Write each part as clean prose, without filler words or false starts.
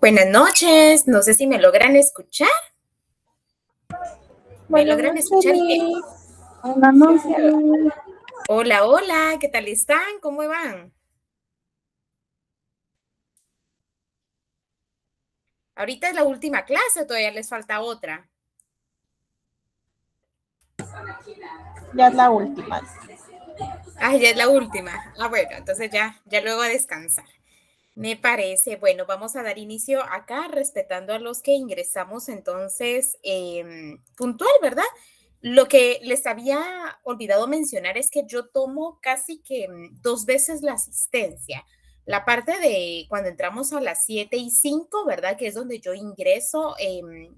Buenas noches, no sé si me logran escuchar. ¿Me Buenas logran noches, escuchar bien? Liz. Buenas noches. Hola, hola, ¿qué tal están? ¿Cómo van? Ahorita es la última clase, todavía les falta otra. Ya es la última. Ah, ya es la última. Ah, bueno, entonces ya luego a descansar. Me parece. Bueno, vamos a dar inicio acá respetando a los que ingresamos entonces puntual, ¿verdad? Lo que les había olvidado mencionar es que yo tomo casi que 2 veces la asistencia. La parte de cuando entramos a las 7:05, ¿verdad? Que es donde yo ingreso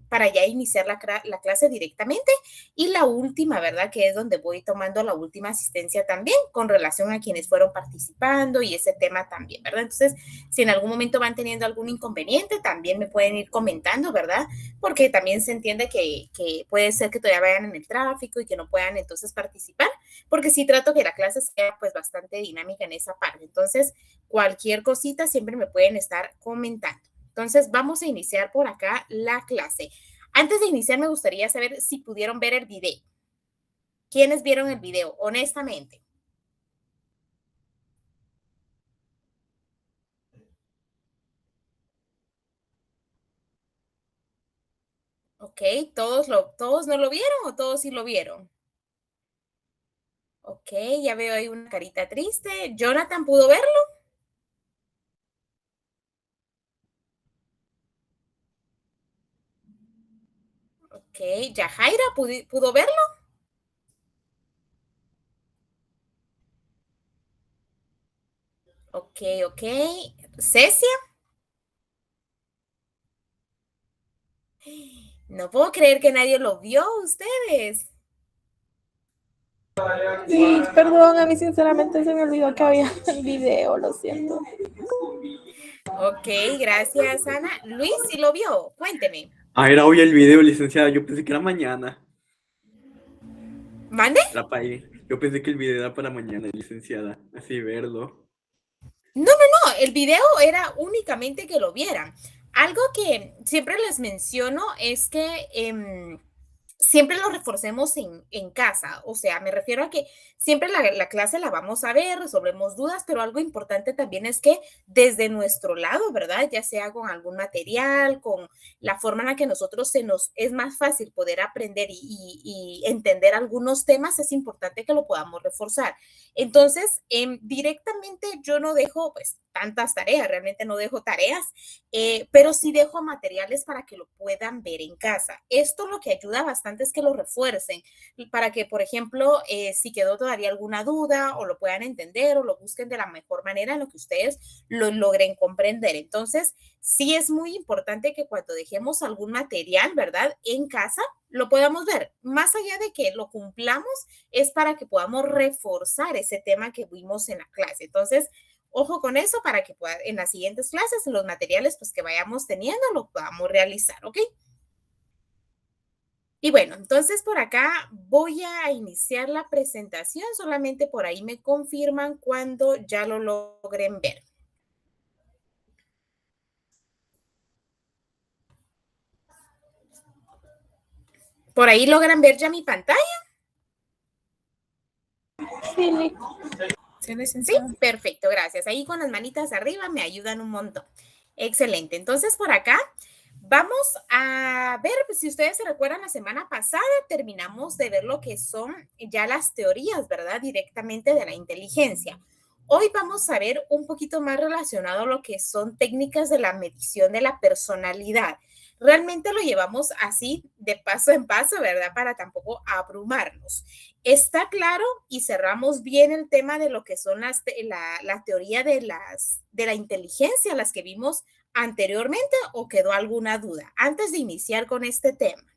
para ya iniciar la clase directamente. Y la última, ¿verdad? Que es donde voy tomando la última asistencia también con relación a quienes fueron participando y ese tema también, ¿verdad? Entonces, si en algún momento van teniendo algún inconveniente, también me pueden ir comentando, ¿verdad? Porque también se entiende que puede ser que todavía vayan en el tráfico y que no puedan entonces participar, porque sí trato que la clase sea pues bastante dinámica en esa parte. Entonces, cualquier cosita siempre me pueden estar comentando. Entonces, vamos a iniciar por acá la clase. Antes de iniciar, me gustaría saber si pudieron ver el video. ¿Quiénes vieron el video? Honestamente. Ok, ¿todos no lo vieron o todos sí lo vieron? Ok, ya veo ahí una carita triste. ¿Jonathan pudo verlo? Ok, ¿Yajaira pudo verlo? Ok, ok. ¿Cecia? No puedo creer que nadie lo vio, ustedes. Sí, perdón, a mí sinceramente se me olvidó que había el video, lo siento. Ok, gracias, Ana. Luis, ¿sí lo vio? Cuénteme. Era hoy el video, licenciada. Yo pensé que era mañana. ¿Mande? Era para ir. Yo pensé que el video era para mañana, licenciada. Así verlo. No, no, no, el video era únicamente que lo vieran. Algo que siempre les menciono es que siempre lo reforcemos en casa. O sea, me refiero a que siempre la clase la vamos a ver, resolvemos dudas, pero algo importante también es que desde nuestro lado, ¿verdad? Ya sea con algún material, con la forma en la que nosotros se nos es más fácil poder aprender y entender algunos temas, es importante que lo podamos reforzar. Entonces, directamente yo no dejo pues tantas tareas, realmente no dejo tareas, pero sí dejo materiales para que lo puedan ver en casa. Esto lo que ayuda bastante es que lo refuercen, para que, por ejemplo, si quedó todavía alguna duda o lo puedan entender o lo busquen de la mejor manera en lo que ustedes lo logren comprender. Entonces, sí es muy importante que cuando dejemos algún material, ¿verdad? En casa, lo podamos ver. Más allá de que lo cumplamos, es para que podamos reforzar ese tema que vimos en la clase. Entonces, ojo con eso para que en las siguientes clases, en los materiales pues, que vayamos teniendo, lo podamos realizar, ¿ok? Y bueno, entonces por acá voy a iniciar la presentación, solamente por ahí me confirman cuando ya lo logren ver. ¿Por ahí logran ver ya mi pantalla? Sí, Liz. Sí, perfecto, gracias. Ahí con las manitas arriba me ayudan un montón. Excelente. Entonces, por acá vamos a ver, pues, si ustedes se recuerdan, la semana pasada terminamos de ver lo que son ya las teorías, ¿verdad? Directamente de la inteligencia. Hoy vamos a ver un poquito más relacionado a lo que son técnicas de la medición de la personalidad. Realmente lo llevamos así de paso en paso, ¿verdad? Para tampoco abrumarnos. Está claro y cerramos bien el tema de lo que son la teoría de la inteligencia, las que vimos anteriormente, o quedó alguna duda antes de iniciar con este tema.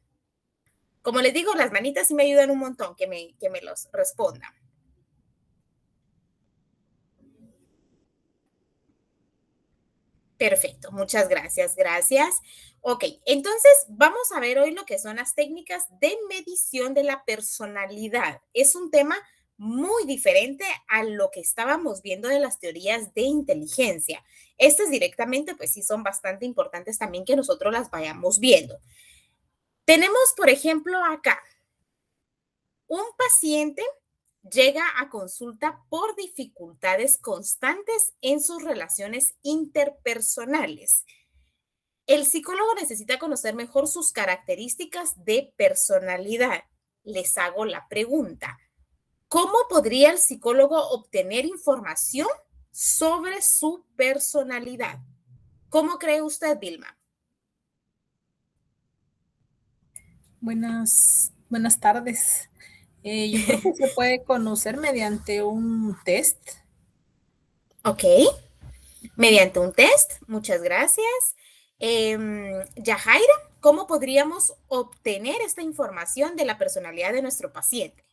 Como les digo, las manitas sí me ayudan un montón que me los respondan. Perfecto, muchas gracias, gracias. Ok, entonces vamos a ver hoy lo que son las técnicas de medición de la personalidad. Es un tema muy diferente a lo que estábamos viendo de las teorías de inteligencia. Estas directamente, pues sí, son bastante importantes también que nosotros las vayamos viendo. Tenemos, por ejemplo, acá, un paciente llega a consulta por dificultades constantes en sus relaciones interpersonales. El psicólogo necesita conocer mejor sus características de personalidad. Les hago la pregunta, ¿cómo podría el psicólogo obtener información sobre su personalidad? ¿Cómo cree usted, Vilma? Buenas tardes. Yo creo que se puede conocer mediante un test. Ok, mediante un test. Muchas gracias. Yajaira, ¿cómo podríamos obtener esta información de la personalidad de nuestro paciente?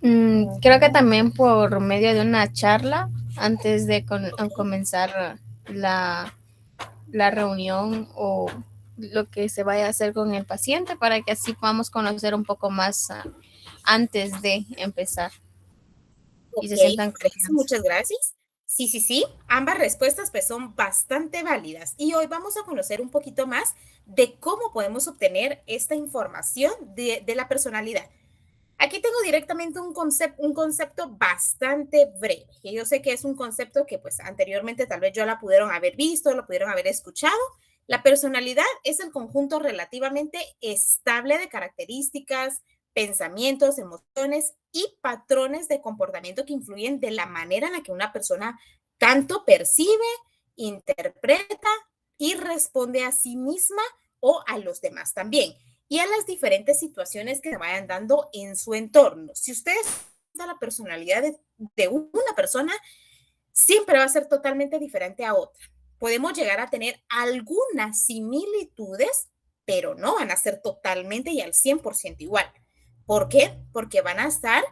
Creo que también por medio de una charla antes de comenzar la reunión o lo que se vaya a hacer con el paciente para que así podamos conocer un poco más antes de empezar y se sientan confianza. Muchas gracias. Sí. Ambas respuestas pues son bastante válidas y hoy vamos a conocer un poquito más de cómo podemos obtener esta información de la personalidad. Aquí tengo directamente un concepto bastante breve, que yo sé que es un concepto que pues anteriormente tal vez yo la pudieron haber visto, lo pudieron haber escuchado. La personalidad es el conjunto relativamente estable de características, pensamientos, emociones y patrones de comportamiento que influyen de la manera en la que una persona tanto percibe, interpreta y responde a sí misma o a los demás también y a las diferentes situaciones que se vayan dando en su entorno. Si ustedes la personalidad de una persona, siempre va a ser totalmente diferente a otra. Podemos llegar a tener algunas similitudes, pero no van a ser totalmente y al 100% igual. ¿Por qué? Porque van a estar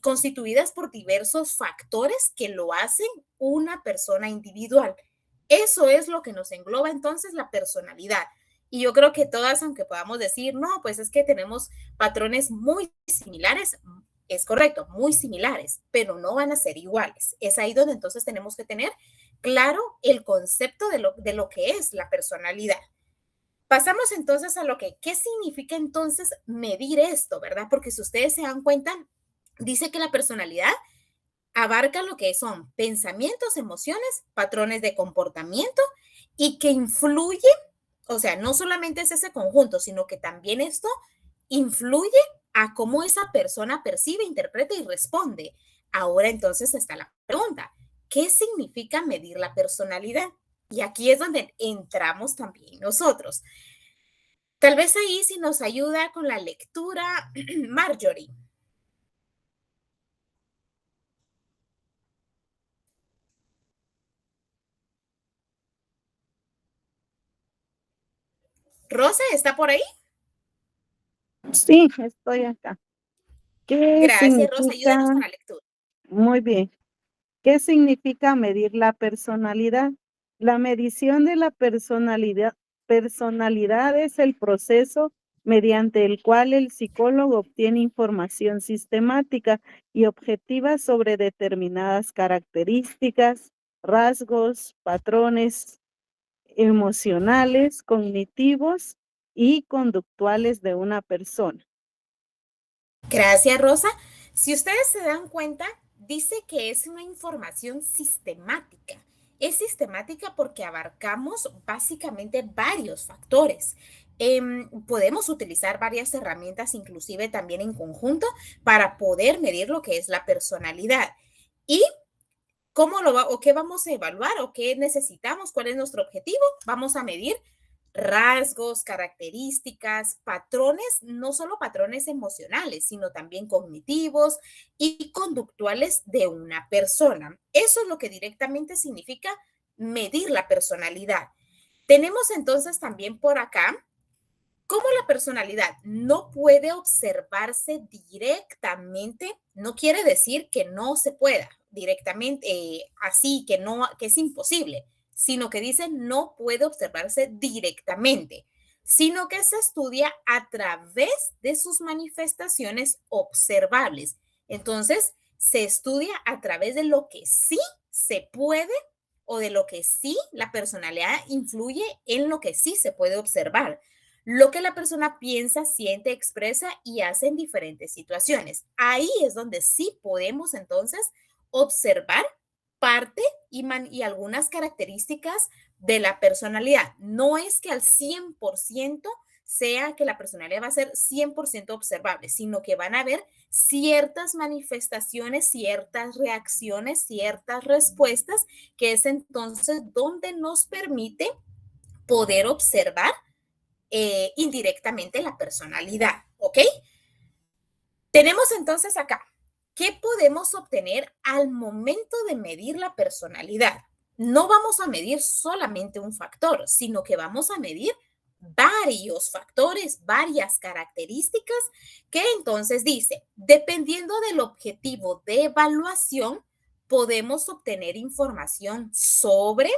constituidas por diversos factores que lo hacen una persona individual. Eso es lo que nos engloba entonces la personalidad. Y yo creo que todas, aunque podamos decir, no, pues es que tenemos patrones muy similares, es correcto, muy similares, pero no van a ser iguales. Es ahí donde entonces tenemos que tener claro el concepto de lo que es la personalidad. Pasamos entonces a ¿qué significa entonces medir esto, verdad? Porque si ustedes se dan cuenta, dice que la personalidad abarca lo que son pensamientos, emociones, patrones de comportamiento y que influye, o sea, no solamente es ese conjunto, sino que también esto influye a cómo esa persona percibe, interpreta y responde. Ahora entonces está la pregunta, ¿qué significa medir la personalidad? Y aquí es donde entramos también nosotros. Tal vez ahí sí nos ayuda con la lectura Marjorie. Rosa, ¿está por ahí? Sí, estoy acá. ¿Qué Gracias, Rosa. significa? Ayúdanos con la lectura. Muy bien. ¿Qué significa medir la personalidad? La medición de la personalidad es el proceso mediante el cual el psicólogo obtiene información sistemática y objetiva sobre determinadas características, rasgos, patrones emocionales, cognitivos y conductuales de una persona. Gracias, Rosa. Si ustedes se dan cuenta, dice que es una información sistemática. Es sistemática porque abarcamos básicamente varios factores. Podemos utilizar varias herramientas, inclusive también en conjunto, para poder medir lo que es la personalidad. ¿Y o qué vamos a evaluar o qué necesitamos? ¿Cuál es nuestro objetivo? Vamos a medir rasgos, características, patrones, no solo patrones emocionales, sino también cognitivos y conductuales de una persona. Eso es lo que directamente significa medir la personalidad. Tenemos entonces también por acá cómo la personalidad no puede observarse directamente, no quiere decir que no se pueda directamente, así, que es imposible, sino que dice no puede observarse directamente. sino que se estudia a través de sus manifestaciones observables. Entonces, se estudia a través de lo que sí se puede o de lo que sí la personalidad influye en lo que sí se puede observar, lo que la persona piensa, siente, expresa y hace en diferentes situaciones. Ahí es donde sí podemos entonces observar parte y algunas características de la personalidad. No es que al 100% sea que la personalidad va a ser 100% observable, sino que van a haber ciertas manifestaciones, ciertas reacciones, ciertas respuestas, que es entonces donde nos permite poder observar indirectamente la personalidad, ¿ok? Tenemos entonces acá, ¿qué podemos obtener al momento de medir la personalidad? No vamos a medir solamente un factor, sino que vamos a medir varios factores, varias características que entonces dice, dependiendo del objetivo de evaluación, podemos obtener información sobre,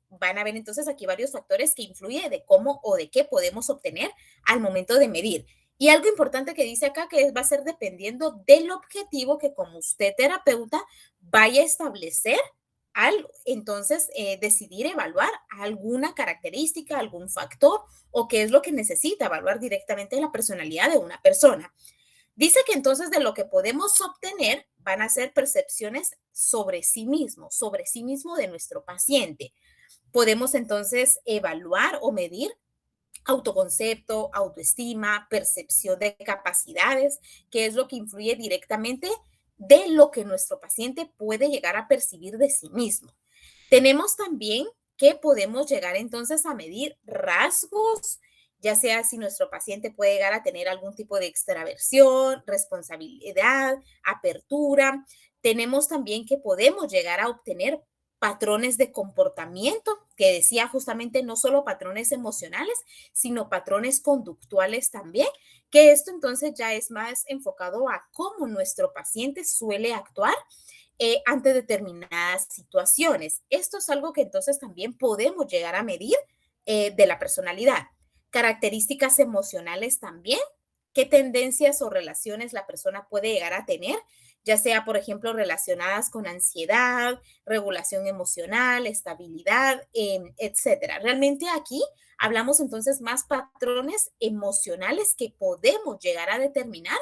van a ver entonces aquí varios factores que influyen de cómo o de qué podemos obtener al momento de medir. Y algo importante que dice acá que va a ser dependiendo del objetivo que como usted terapeuta vaya a establecer al entonces decidir evaluar alguna característica, algún factor o qué es lo que necesita evaluar directamente la personalidad de una persona. Dice que entonces de lo que podemos obtener van a ser percepciones sobre sí mismo de nuestro paciente. Podemos entonces evaluar o medir autoconcepto, autoestima, percepción de capacidades, que es lo que influye directamente de lo que nuestro paciente puede llegar a percibir de sí mismo. Tenemos también que podemos llegar entonces a medir rasgos, ya sea si nuestro paciente puede llegar a tener algún tipo de extraversión, responsabilidad, apertura. Tenemos también que podemos llegar a obtener patrones de comportamiento, que decía justamente no solo patrones emocionales, sino patrones conductuales también, que esto entonces ya es más enfocado a cómo nuestro paciente suele actuar ante determinadas situaciones. Esto es algo que entonces también podemos llegar a medir de la personalidad. Características emocionales también, qué tendencias o relaciones la persona puede llegar a tener, ya sea, por ejemplo, relacionadas con ansiedad, regulación emocional, estabilidad, etcétera. Realmente aquí hablamos entonces más patrones emocionales que podemos llegar a determinar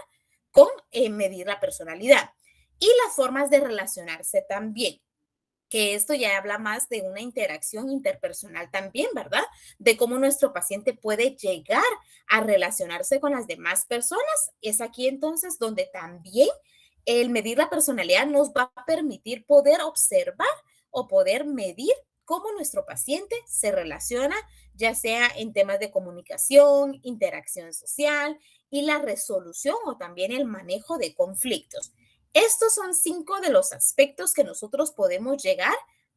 con medir la personalidad. Y las formas de relacionarse también, que esto ya habla más de una interacción interpersonal también, ¿verdad? De cómo nuestro paciente puede llegar a relacionarse con las demás personas. Es aquí entonces donde también el medir la personalidad nos va a permitir poder observar o poder medir cómo nuestro paciente se relaciona, ya sea en temas de comunicación, interacción social y la resolución o también el manejo de conflictos. Estos son 5 de los aspectos que nosotros podemos llegar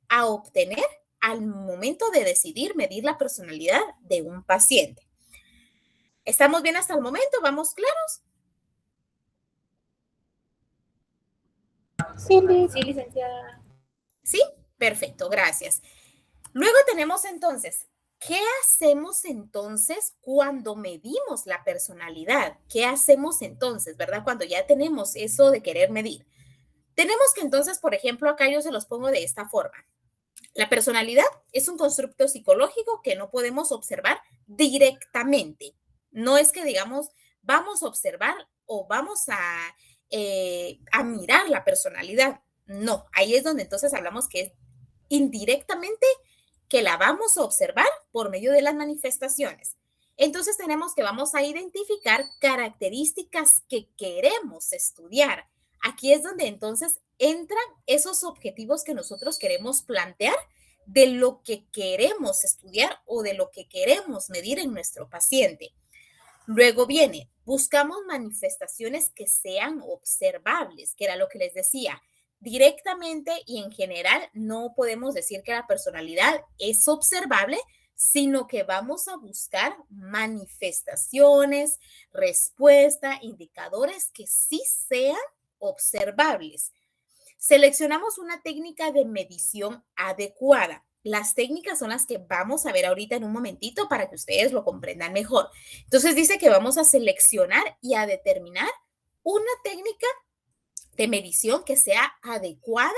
a obtener al momento de decidir medir la personalidad de un paciente. ¿Estamos bien hasta el momento? ¿Vamos claros? Sí, licenciada. Sí, perfecto, gracias. Luego tenemos entonces, ¿qué hacemos entonces cuando medimos la personalidad? ¿Qué hacemos entonces, verdad? Cuando ya tenemos eso de querer medir. Tenemos que entonces, por ejemplo, acá yo se los pongo de esta forma. La personalidad es un constructo psicológico que no podemos observar directamente. No es que digamos, vamos a observar o vamos a mirar la personalidad. No, ahí es donde entonces hablamos que es indirectamente que la vamos a observar por medio de las manifestaciones. Entonces tenemos que vamos a identificar características que queremos estudiar. Aquí es donde entonces entran esos objetivos que nosotros queremos plantear de lo que queremos estudiar o de lo que queremos medir en nuestro paciente. Luego viene, buscamos manifestaciones que sean observables, que era lo que les decía. Directamente y en general no podemos decir que la personalidad es observable, sino que vamos a buscar manifestaciones, respuesta, indicadores que sí sean observables. Seleccionamos una técnica de medición adecuada. Las técnicas son las que vamos a ver ahorita en un momentito para que ustedes lo comprendan mejor. Entonces dice que vamos a seleccionar y a determinar una técnica de medición que sea adecuada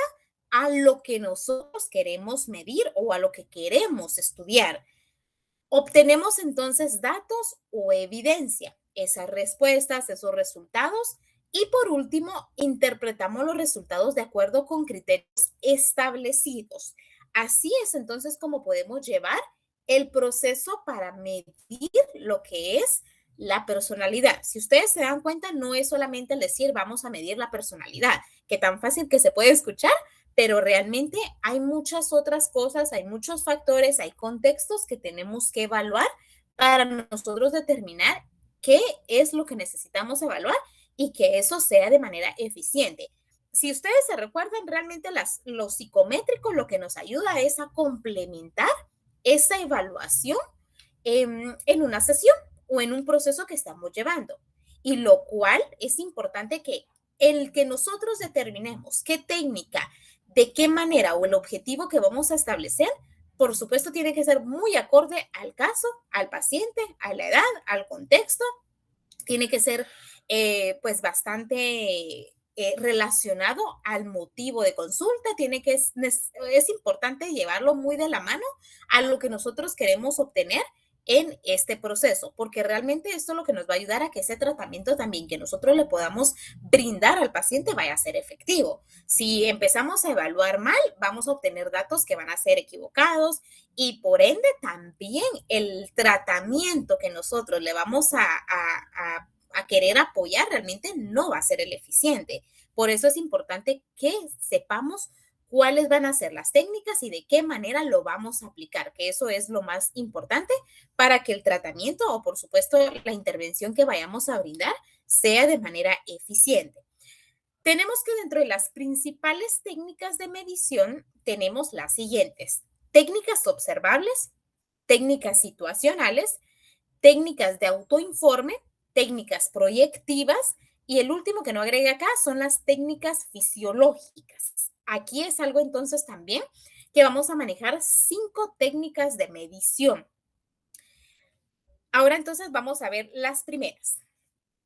a lo que nosotros queremos medir o a lo que queremos estudiar. Obtenemos entonces datos o evidencia, esas respuestas, esos resultados, y por último, interpretamos los resultados de acuerdo con criterios establecidos. Así es entonces como podemos llevar el proceso para medir lo que es la personalidad. Si ustedes se dan cuenta, no es solamente el decir vamos a medir la personalidad, que tan fácil que se puede escuchar, pero realmente hay muchas otras cosas, hay muchos factores, hay contextos que tenemos que evaluar para nosotros determinar qué es lo que necesitamos evaluar y que eso sea de manera eficiente. Si ustedes se recuerdan, realmente lo psicométrico lo que nos ayuda es a complementar esa evaluación en una sesión o en un proceso que estamos llevando. Y lo cual es importante que el que nosotros determinemos qué técnica, de qué manera o el objetivo que vamos a establecer, por supuesto, tiene que ser muy acorde al caso, al paciente, a la edad, al contexto. Tiene que ser pues bastante relacionado al motivo de consulta. Es importante llevarlo muy de la mano a lo que nosotros queremos obtener en este proceso, porque realmente esto es lo que nos va a ayudar a que ese tratamiento también que nosotros le podamos brindar al paciente vaya a ser efectivo. Si empezamos a evaluar mal, vamos a obtener datos que van a ser equivocados y por ende también el tratamiento que nosotros le vamos a querer apoyar realmente no va a ser el eficiente. Por eso es importante que sepamos cuáles van a ser las técnicas y de qué manera lo vamos a aplicar, que eso es lo más importante para que el tratamiento o por supuesto la intervención que vayamos a brindar sea de manera eficiente. Tenemos que dentro de las principales técnicas de medición tenemos las siguientes: técnicas observables, técnicas situacionales, técnicas de autoinforme, técnicas proyectivas y el último que no agregué acá son las técnicas fisiológicas. Aquí es algo entonces también que vamos a manejar 5 técnicas de medición. Ahora entonces vamos a ver las primeras.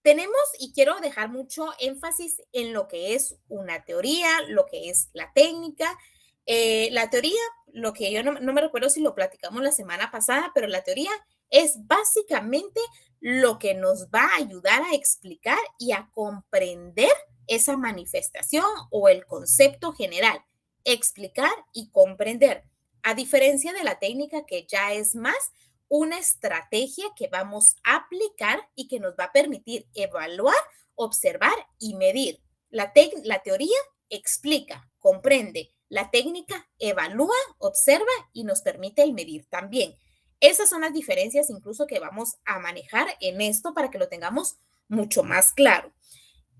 Tenemos, y quiero dejar mucho énfasis en lo que es una teoría, lo que es la técnica. La teoría, lo que yo no me recuerdo si lo platicamos la semana pasada, pero la teoría es básicamente lo que nos va a ayudar a explicar y a comprender esa manifestación o el concepto general. Explicar y comprender. A diferencia de la técnica que ya es más una estrategia que vamos a aplicar y que nos va a permitir evaluar, observar y medir. La teoría explica, comprende. La técnica evalúa, observa y nos permite el medir también. Esas son las diferencias incluso que vamos a manejar en esto para que lo tengamos mucho más claro.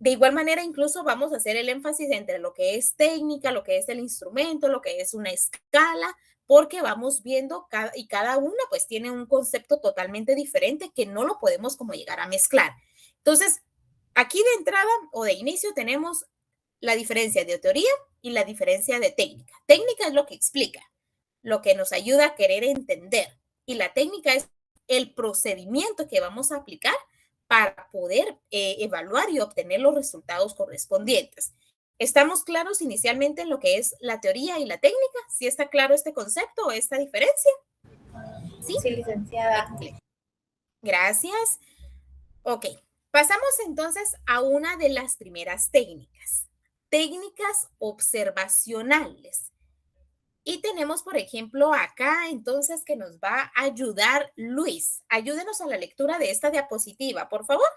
De igual manera, incluso vamos a hacer el énfasis entre lo que es técnica, lo que es el instrumento, lo que es una escala, porque vamos viendo y cada una pues tiene un concepto totalmente diferente que no lo podemos como llegar a mezclar. Entonces, aquí de entrada o de inicio tenemos la diferencia de teoría y la diferencia de técnica. Técnica es lo que explica, lo que nos ayuda a querer entender, y la técnica es el procedimiento que vamos a aplicar para poder evaluar y obtener los resultados correspondientes. ¿Estamos claros inicialmente en lo que es la teoría y la técnica? ¿Sí está claro este concepto o esta diferencia? Sí, licenciada. Gracias. Ok, pasamos entonces a una de las primeras técnicas. Técnicas observacionales. Y tenemos, por ejemplo, acá entonces que nos va a ayudar Luis. Ayúdenos a la lectura de esta diapositiva, por favor.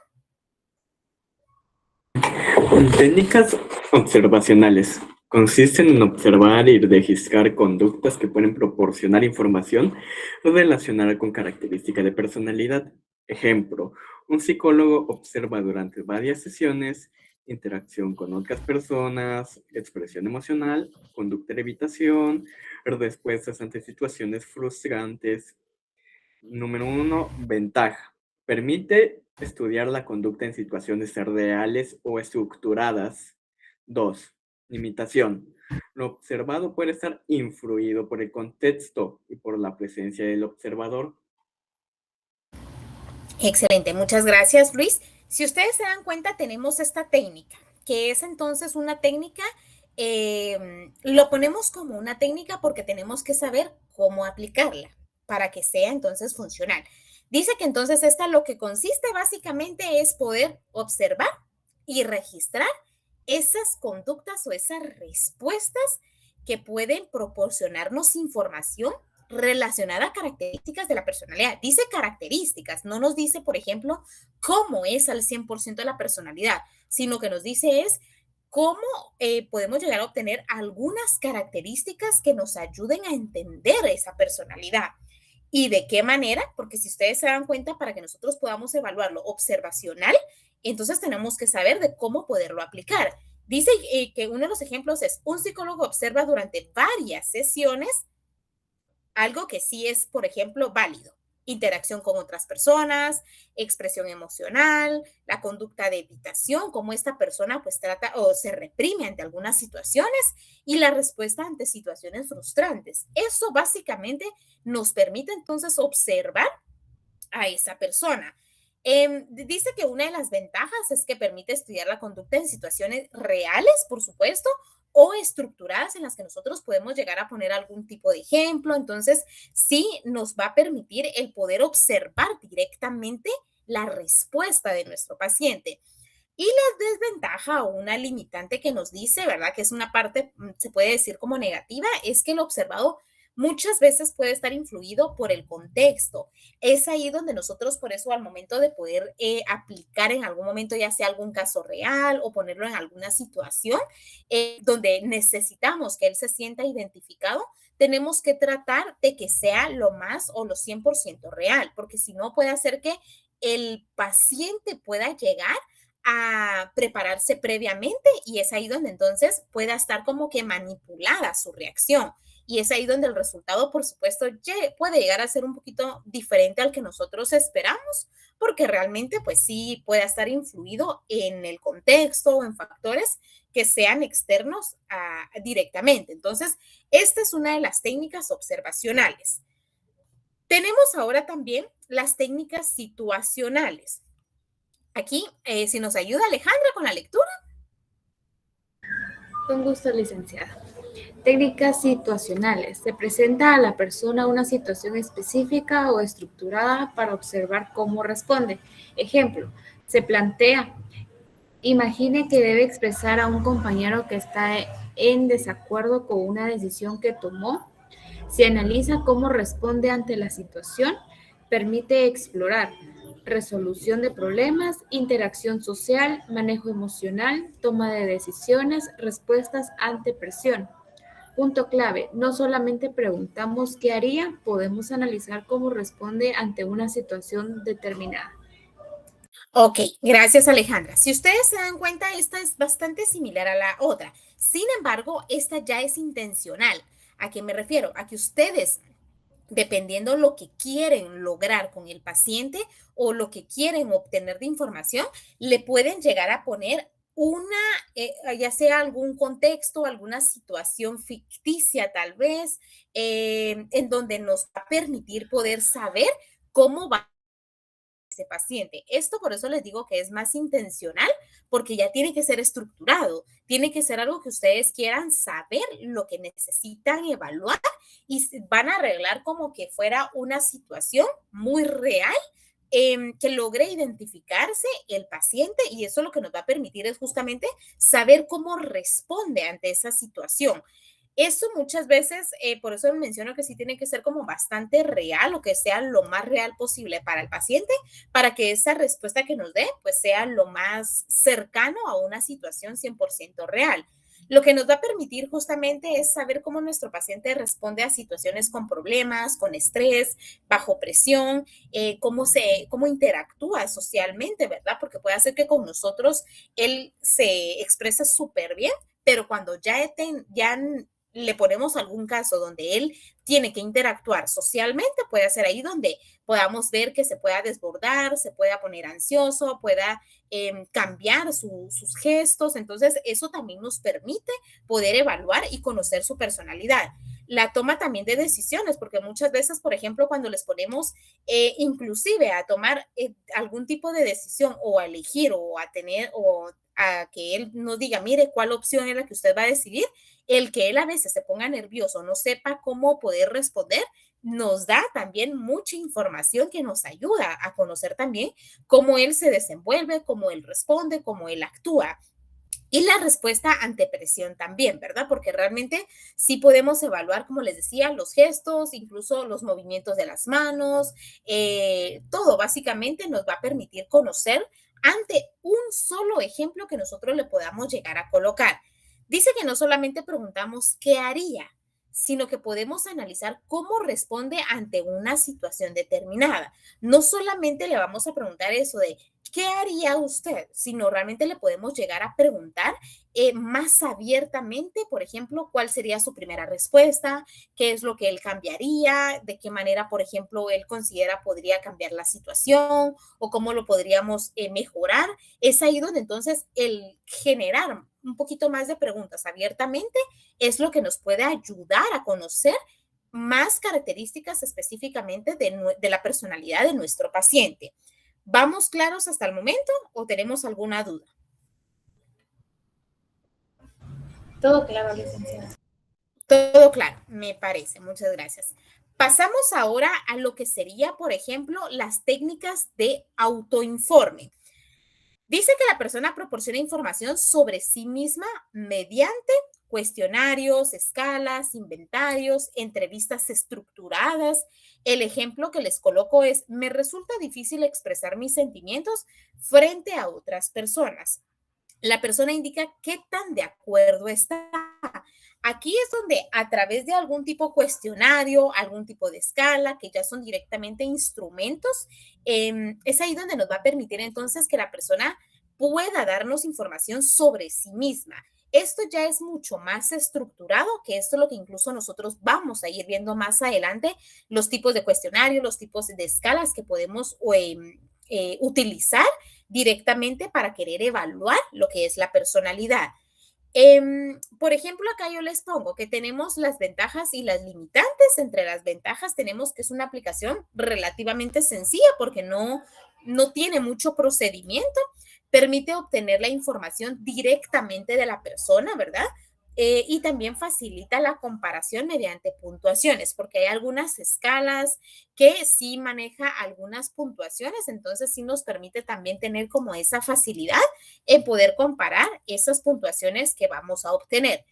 Técnicas observacionales. Consisten en observar y registrar conductas que pueden proporcionar información relacionada con características de personalidad. Ejemplo, un psicólogo observa durante varias sesiones interacción con otras personas, expresión emocional, conducta de evitación, respuestas ante situaciones frustrantes. Número 1, ventaja. Permite estudiar la conducta en situaciones reales o estructuradas. 2. Limitación. Lo observado puede estar influido por el contexto y por la presencia del observador. Excelente, muchas gracias, Luis. Si ustedes se dan cuenta, tenemos esta técnica, que es entonces una técnica, lo ponemos como una técnica porque tenemos que saber cómo aplicarla para que sea entonces funcional. Dice que entonces esta lo que consiste básicamente es poder observar y registrar esas conductas o esas respuestas que pueden proporcionarnos información relacionada a características de la personalidad. Dice características, no nos dice, por ejemplo, cómo es al 100% de la personalidad, sino que nos dice es cómo podemos llegar a obtener algunas características que nos ayuden a entender esa personalidad. ¿Y de qué manera? Porque si ustedes se dan cuenta, para que nosotros podamos evaluarlo observacional, entonces tenemos que saber de cómo poderlo aplicar. Dice que uno de los ejemplos es un psicólogo observa durante varias sesiones algo que sí es, por ejemplo, válido. Interacción con otras personas, expresión emocional, la conducta de evitación, cómo esta persona pues trata o se reprime ante algunas situaciones y la respuesta ante situaciones frustrantes. Eso básicamente nos permite entonces observar a esa persona. Dice que una de las ventajas es que permite estudiar la conducta en situaciones reales, por supuesto, o estructuradas en las que nosotros podemos llegar a poner algún tipo de ejemplo. Entonces, sí nos va a permitir el poder observar directamente la respuesta de nuestro paciente. Y la desventaja o una limitante que nos dice, ¿verdad? Que es una parte, se puede decir como negativa, es que el observado muchas veces puede estar influido por el contexto. Es ahí donde nosotros, por eso, al momento de poder aplicar en algún momento, ya sea algún caso real o ponerlo en alguna situación donde necesitamos que él se sienta identificado, tenemos que tratar de que sea lo más o lo 100% real, porque si no puede hacer que el paciente pueda llegar a prepararse previamente y es ahí donde entonces pueda estar como que manipulada su reacción. Y es ahí donde el resultado, por supuesto, puede llegar a ser un poquito diferente al que nosotros esperamos, porque realmente, pues sí, puede estar influido en el contexto o en factores que sean externos directamente. Entonces, esta es una de las técnicas observacionales. Tenemos ahora también las técnicas situacionales. Aquí, si nos ayuda Alejandra con la lectura. Con gusto, licenciada. Técnicas situacionales. Se presenta a la persona una situación específica o estructurada para observar cómo responde. Ejemplo, se plantea, imagine que debe expresar a un compañero que está en desacuerdo con una decisión que tomó. Se analiza cómo responde ante la situación, permite explorar resolución de problemas, interacción social, manejo emocional, toma de decisiones, respuestas ante presión. Punto clave, no solamente preguntamos qué haría, podemos analizar cómo responde ante una situación determinada. Ok, gracias Alejandra. Si ustedes se dan cuenta, esta es bastante similar a la otra. Sin embargo, esta ya es intencional. ¿A qué me refiero? A que ustedes, dependiendo lo que quieren lograr con el paciente o lo que quieren obtener de información, le pueden llegar a poner ya sea algún contexto, alguna situación ficticia tal vez, en donde nos va a permitir poder saber cómo va ese paciente. Esto por eso les digo que es más intencional, porque ya tiene que ser estructurado, tiene que ser algo que ustedes quieran saber, lo que necesitan evaluar y van a arreglar como que fuera una situación muy real que logre identificarse el paciente y eso lo que nos va a permitir es justamente saber cómo responde ante esa situación. Eso muchas veces, por eso menciono que sí tiene que ser como bastante real o que sea lo más real posible para el paciente, para que esa respuesta que nos dé, pues sea lo más cercano a una situación 100% real. Lo que nos va a permitir justamente es saber cómo nuestro paciente responde a situaciones con problemas, con estrés, bajo presión, cómo interactúa socialmente, ¿verdad? Porque puede hacer que con nosotros él se exprese súper bien, pero cuando ya le ponemos algún caso donde él tiene que interactuar socialmente, puede ser ahí donde podamos ver que se pueda desbordar, se pueda poner ansioso, pueda cambiar sus gestos. Entonces, eso también nos permite poder evaluar y conocer su personalidad. La toma también de decisiones, porque muchas veces, por ejemplo, cuando les ponemos inclusive a tomar algún tipo de decisión o a elegir o a tener o a que él nos diga, mire, cuál opción es la que usted va a decidir, el que él a veces se ponga nervioso, no sepa cómo poder responder, nos da también mucha información que nos ayuda a conocer también cómo él se desenvuelve, cómo él responde, cómo él actúa. Y la respuesta ante presión también, ¿verdad? Porque realmente sí podemos evaluar, como les decía, los gestos, incluso los movimientos de las manos, todo básicamente nos va a permitir conocer ante un solo ejemplo que nosotros le podamos llegar a colocar. Dice que no solamente preguntamos qué haría, sino que podemos analizar cómo responde ante una situación determinada. No solamente le vamos a preguntar eso de ¿qué haría usted? Sino realmente le podemos llegar a preguntar más abiertamente, por ejemplo, cuál sería su primera respuesta, qué es lo que él cambiaría, de qué manera, por ejemplo, él considera podría cambiar la situación o cómo lo podríamos mejorar. Es ahí donde entonces el generar un poquito más de preguntas abiertamente es lo que nos puede ayudar a conocer más características específicamente de la personalidad de nuestro paciente. ¿Vamos claros hasta el momento o tenemos alguna duda? Todo claro, licenciada. Todo claro, me parece. Muchas gracias. Pasamos ahora a lo que sería, por ejemplo, las técnicas de autoinforme. Dice que la persona proporciona información sobre sí misma mediante cuestionarios, escalas, inventarios, entrevistas estructuradas. El ejemplo que les coloco es, me resulta difícil expresar mis sentimientos frente a otras personas. La persona indica qué tan de acuerdo está. Aquí es donde a través de algún tipo de cuestionario, algún tipo de escala, que ya son directamente instrumentos, es ahí donde nos va a permitir entonces que la persona pueda darnos información sobre sí misma. Esto ya es mucho más estructurado, que esto es lo que incluso nosotros vamos a ir viendo más adelante, los tipos de cuestionarios, los tipos de escalas que podemos utilizar directamente para querer evaluar lo que es la personalidad. Por ejemplo, acá yo les pongo que tenemos las ventajas y las limitantes. Entre las ventajas tenemos que es una aplicación relativamente sencilla porque no tiene mucho procedimiento, permite obtener la información directamente de la persona, ¿verdad? Y también facilita la comparación mediante puntuaciones, porque hay algunas escalas que sí maneja algunas puntuaciones, entonces sí nos permite también tener como esa facilidad en poder comparar esas puntuaciones que vamos a obtener.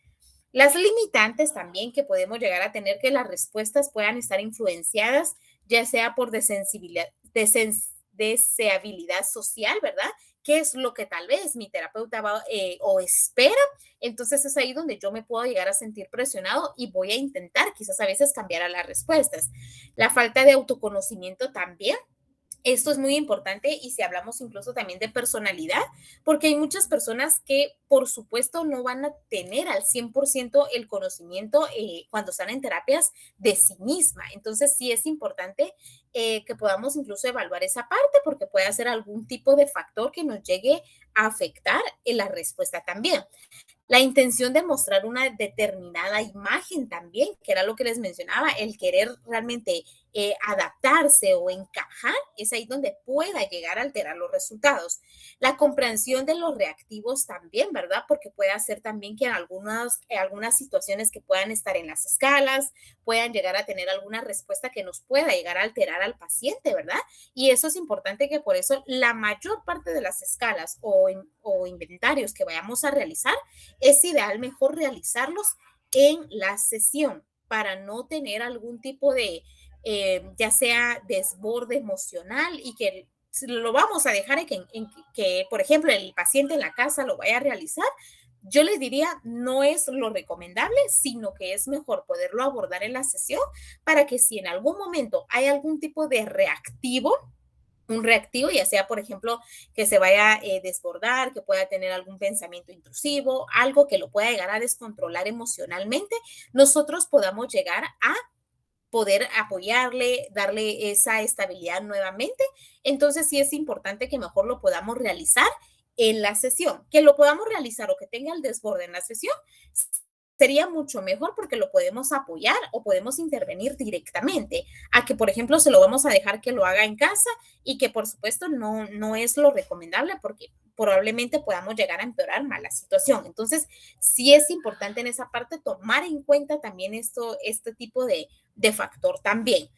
Las limitantes también que podemos llegar a tener que las respuestas puedan estar influenciadas, ya sea por deseabilidad social, ¿verdad? ¿Qué es lo que tal vez mi terapeuta va o espera? Entonces es ahí donde yo me puedo llegar a sentir presionado y voy a intentar quizás a veces cambiar a las respuestas. La falta de autoconocimiento también. Esto es muy importante y si hablamos incluso también de personalidad, porque hay muchas personas que por supuesto no van a tener al 100% el conocimiento cuando están en terapias de sí misma. Entonces sí es importante que podamos incluso evaluar esa parte porque puede ser algún tipo de factor que nos llegue a afectar en la respuesta también. La intención de mostrar una determinada imagen también, que era lo que les mencionaba, el querer realmente adaptarse o encajar, es ahí donde pueda llegar a alterar los resultados. La comprensión de los reactivos también, ¿verdad? Porque puede hacer también que en algunas situaciones que puedan estar en las escalas, puedan llegar a tener alguna respuesta que nos pueda llegar a alterar al paciente, ¿verdad? Y eso es importante que por eso la mayor parte de las escalas o inventarios que vayamos a realizar, es ideal mejor realizarlos en la sesión para no tener algún tipo de, ya sea desborde emocional y que lo vamos a dejar en que, por ejemplo, el paciente en la casa lo vaya a realizar. Yo les diría, no es lo recomendable, sino que es mejor poderlo abordar en la sesión para que si en algún momento hay algún tipo de reactivo, un reactivo, ya sea, por ejemplo, que se vaya a desbordar, que pueda tener algún pensamiento intrusivo, algo que lo pueda llegar a descontrolar emocionalmente, nosotros podamos llegar a poder apoyarle, darle esa estabilidad nuevamente. Entonces sí es importante que mejor lo podamos realizar en la sesión. Que lo podamos realizar o que tenga el desborde en la sesión sería mucho mejor porque lo podemos apoyar o podemos intervenir directamente a que, por ejemplo, se lo vamos a dejar que lo haga en casa y que, por supuesto, no es lo recomendable porque probablemente podamos llegar a empeorar más la situación. Entonces, sí es importante en esa parte tomar en cuenta también este tipo de factor también.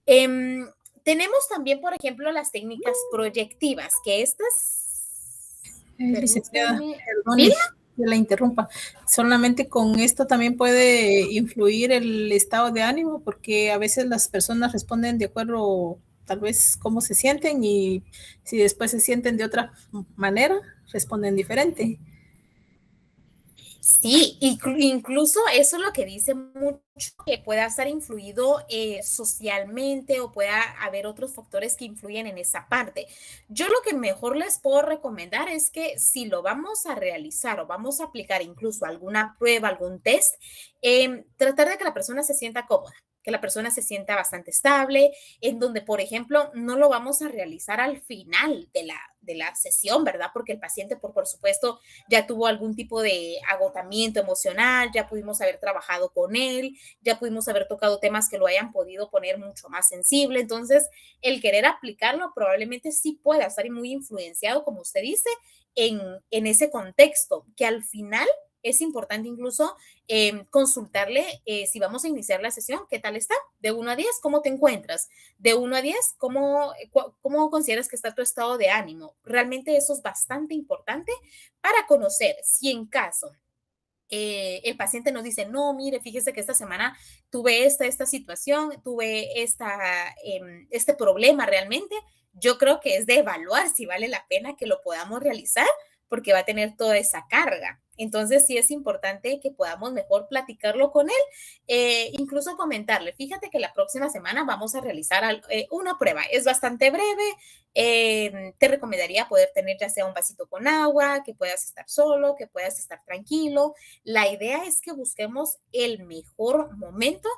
Tenemos también, por ejemplo, las técnicas proyectivas, que estas... Licenciada, permítame, perdone que la interrumpa. Solamente con esto también puede influir el estado de ánimo, porque a veces las personas responden de acuerdo tal vez cómo se sienten y si después se sienten de otra manera, responden diferente. Sí, incluso eso es lo que dice mucho, que pueda estar influido socialmente o pueda haber otros factores que influyen en esa parte. Yo lo que mejor les puedo recomendar es que si lo vamos a realizar o vamos a aplicar incluso alguna prueba, algún test, tratar de que la persona se sienta cómoda, que la persona se sienta bastante estable, en donde, por ejemplo, no lo vamos a realizar al final de la sesión, ¿verdad? Porque el paciente, por supuesto, ya tuvo algún tipo de agotamiento emocional, ya pudimos haber trabajado con él, ya pudimos haber tocado temas que lo hayan podido poner mucho más sensible. Entonces, el querer aplicarlo probablemente sí pueda estar muy influenciado, como usted dice, en ese contexto, que al final es importante incluso consultarle si vamos a iniciar la sesión, ¿qué tal está? De 1 a 10, ¿cómo te encuentras? De 1 a 10, ¿cómo consideras que está tu estado de ánimo? Realmente eso es bastante importante para conocer si en caso el paciente nos dice, no, mire, fíjese que esta semana tuve esta situación, tuve este problema realmente. Yo creo que es de evaluar si vale la pena que lo podamos realizar porque va a tener toda esa carga. Entonces sí es importante que podamos mejor platicarlo con él, incluso comentarle, fíjate que la próxima semana vamos a realizar una prueba, es bastante breve, te recomendaría poder tener ya sea un vasito con agua, que puedas estar solo, que puedas estar tranquilo. La idea es que busquemos el mejor momento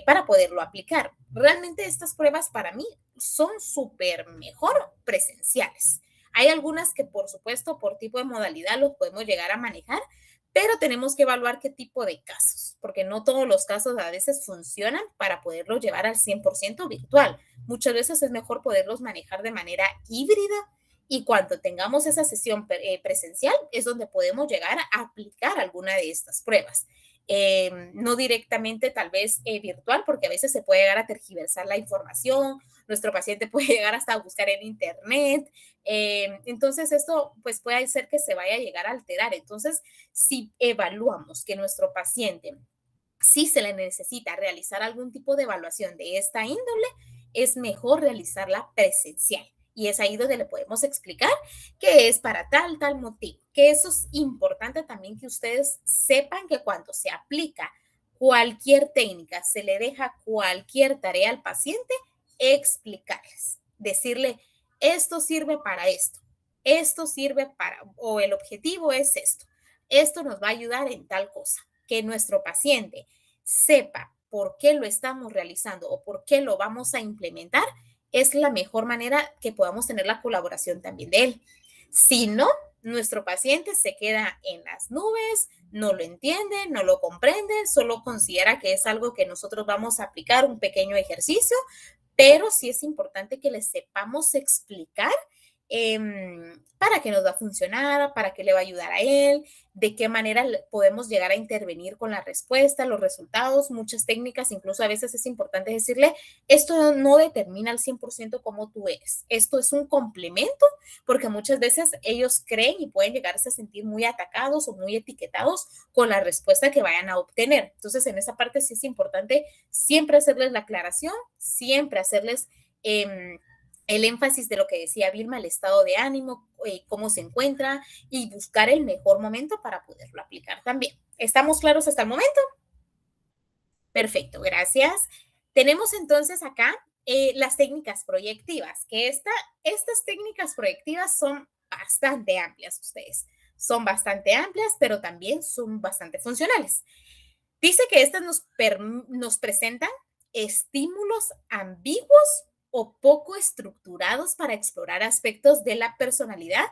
para poderlo aplicar. Realmente estas pruebas para mí son súper mejor presenciales. Hay algunas que, por supuesto, por tipo de modalidad los podemos llegar a manejar, pero tenemos que evaluar qué tipo de casos, porque no todos los casos a veces funcionan para poderlos llevar al 100% virtual. Muchas veces es mejor poderlos manejar de manera híbrida y cuando tengamos esa sesión presencial es donde podemos llegar a aplicar alguna de estas pruebas. No directamente tal vez virtual, porque a veces se puede llegar a tergiversar la información, nuestro paciente puede llegar hasta a buscar en internet, entonces esto pues puede ser que se vaya a llegar a alterar. Entonces, si evaluamos que nuestro paciente sí se le necesita realizar algún tipo de evaluación de esta índole, es mejor realizarla presencial. Y es ahí donde le podemos explicar que es para tal motivo. Que eso es importante también que ustedes sepan que cuando se aplica cualquier técnica, se le deja cualquier tarea al paciente, explicarles, decirle, esto sirve para esto sirve para, o el objetivo es esto nos va a ayudar en tal cosa. Que nuestro paciente sepa por qué lo estamos realizando o por qué lo vamos a implementar, es la mejor manera que podamos tener la colaboración también de él. Si no, nuestro paciente se queda en las nubes, no lo entiende, no lo comprende, solo considera que es algo que nosotros vamos a aplicar, un pequeño ejercicio, pero sí es importante que le sepamos explicar para qué nos va a funcionar, para qué le va a ayudar a él, de qué manera podemos llegar a intervenir con la respuesta, los resultados, muchas técnicas, incluso a veces es importante decirle, esto no determina al 100% cómo tú eres, esto es un complemento, porque muchas veces ellos creen y pueden llegarse a sentir muy atacados o muy etiquetados con la respuesta que vayan a obtener. Entonces, en esa parte sí es importante siempre hacerles la aclaración, siempre hacerles el énfasis de lo que decía Vilma, el estado de ánimo, cómo se encuentra y buscar el mejor momento para poderlo aplicar también. ¿Estamos claros hasta el momento? Perfecto, gracias. Tenemos entonces acá las técnicas proyectivas, que estas técnicas proyectivas son bastante amplias, ustedes. Son bastante amplias, pero también son bastante funcionales. Dice que estas nos presentan estímulos ambiguos o poco estructurados para explorar aspectos de la personalidad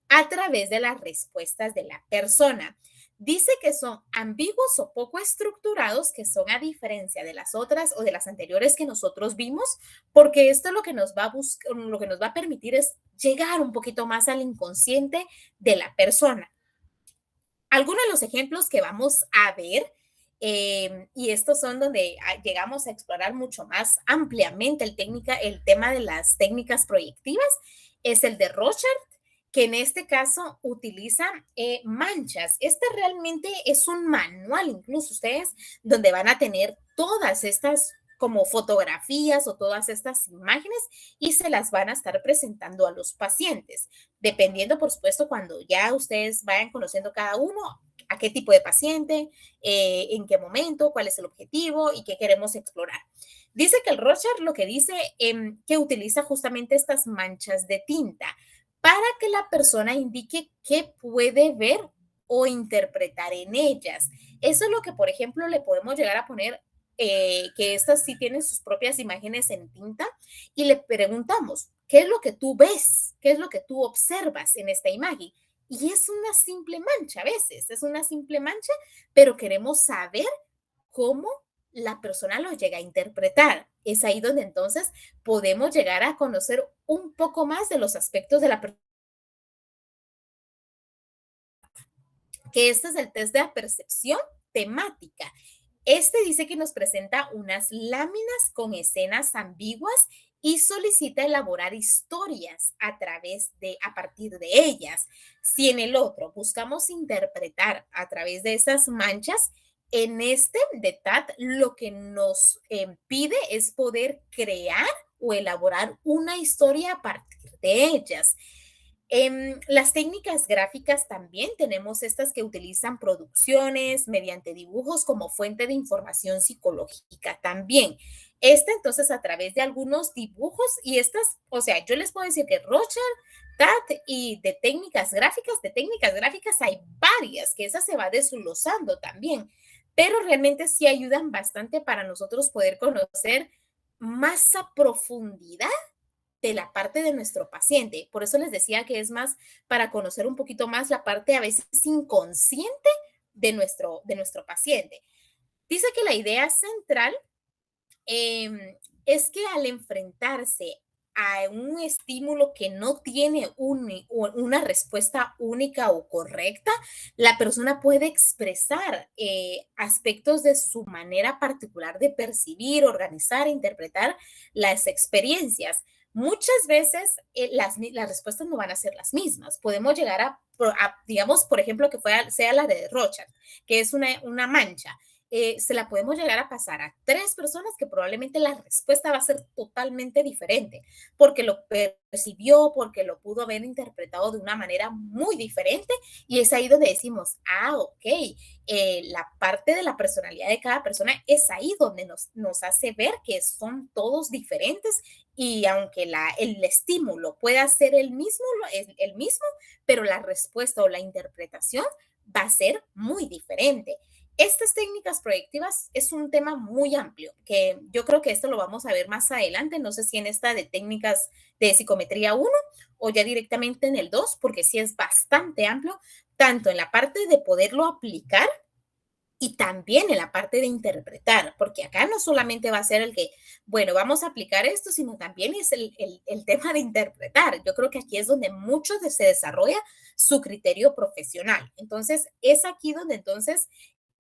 a través de las respuestas de la persona. Dice que son ambiguos o poco estructurados, que son a diferencia de las otras o de las anteriores que nosotros vimos, porque esto lo que nos va a permitir es llegar un poquito más al inconsciente de la persona. Algunos de los ejemplos que vamos a ver, y estos son donde llegamos a explorar mucho más ampliamente el tema de las técnicas proyectivas, es el de Rorschach, que en este caso utiliza manchas. Este realmente es un manual, incluso ustedes, donde van a tener todas estas como fotografías o todas estas imágenes y se las van a estar presentando a los pacientes, dependiendo, por supuesto, cuando ya ustedes vayan conociendo cada uno, a qué tipo de paciente, en qué momento, cuál es el objetivo y qué queremos explorar. Dice que el Rorschach lo que dice que utiliza justamente estas manchas de tinta para que la persona indique qué puede ver o interpretar en ellas. Eso es lo que, por ejemplo, le podemos llegar a poner, que estas sí tienen sus propias imágenes en tinta, y le preguntamos, ¿qué es lo que tú ves? ¿Qué es lo que tú observas en esta imagen? Y es una simple mancha a veces, es una simple mancha, pero queremos saber cómo la persona lo llega a interpretar. Es ahí donde entonces podemos llegar a conocer un poco más de los aspectos de la persona. Que este es el test de la percepción temática. Este dice que nos presenta unas láminas con escenas ambiguas y solicita elaborar historias a partir de ellas. Si en el otro buscamos interpretar a través de esas manchas, en este de TAT lo que nos pide es poder crear o elaborar una historia a partir de ellas. Las técnicas gráficas también tenemos estas que utilizan producciones mediante dibujos como fuente de información psicológica también. Entonces, a través de algunos dibujos y estas, o sea, yo les puedo decir que Rorschach, TAT y de técnicas gráficas hay varias, que esa se va desglosando también, pero realmente sí ayudan bastante para nosotros poder conocer más a profundidad de la parte de nuestro paciente. Por eso les decía que es más para conocer un poquito más la parte a veces inconsciente de nuestro paciente. Dice que la idea central es que al enfrentarse a un estímulo que no tiene una respuesta única o correcta, la persona puede expresar aspectos de su manera particular de percibir, organizar, interpretar las experiencias. Muchas veces las respuestas no van a ser las mismas. Podemos llegar a digamos, por ejemplo, que sea la de Rorschach, que es una mancha. Se la podemos llegar a pasar a 3 personas que probablemente la respuesta va a ser totalmente diferente, porque lo percibió, porque lo pudo haber interpretado de una manera muy diferente, y es ahí donde decimos, ok, la parte de la personalidad de cada persona es ahí donde nos hace ver que son todos diferentes, y aunque el estímulo pueda ser el mismo, pero la respuesta o la interpretación va a ser muy diferente. Estas técnicas proyectivas es un tema muy amplio, que yo creo que esto lo vamos a ver más adelante, no sé si en esta de técnicas de psicometría 1 o ya directamente en el 2, porque sí es bastante amplio, tanto en la parte de poderlo aplicar y también en la parte de interpretar, porque acá no solamente va a ser el que, bueno, vamos a aplicar esto, sino también es el tema de interpretar. Yo creo que aquí es donde mucho se desarrolla su criterio profesional. Entonces, es aquí donde entonces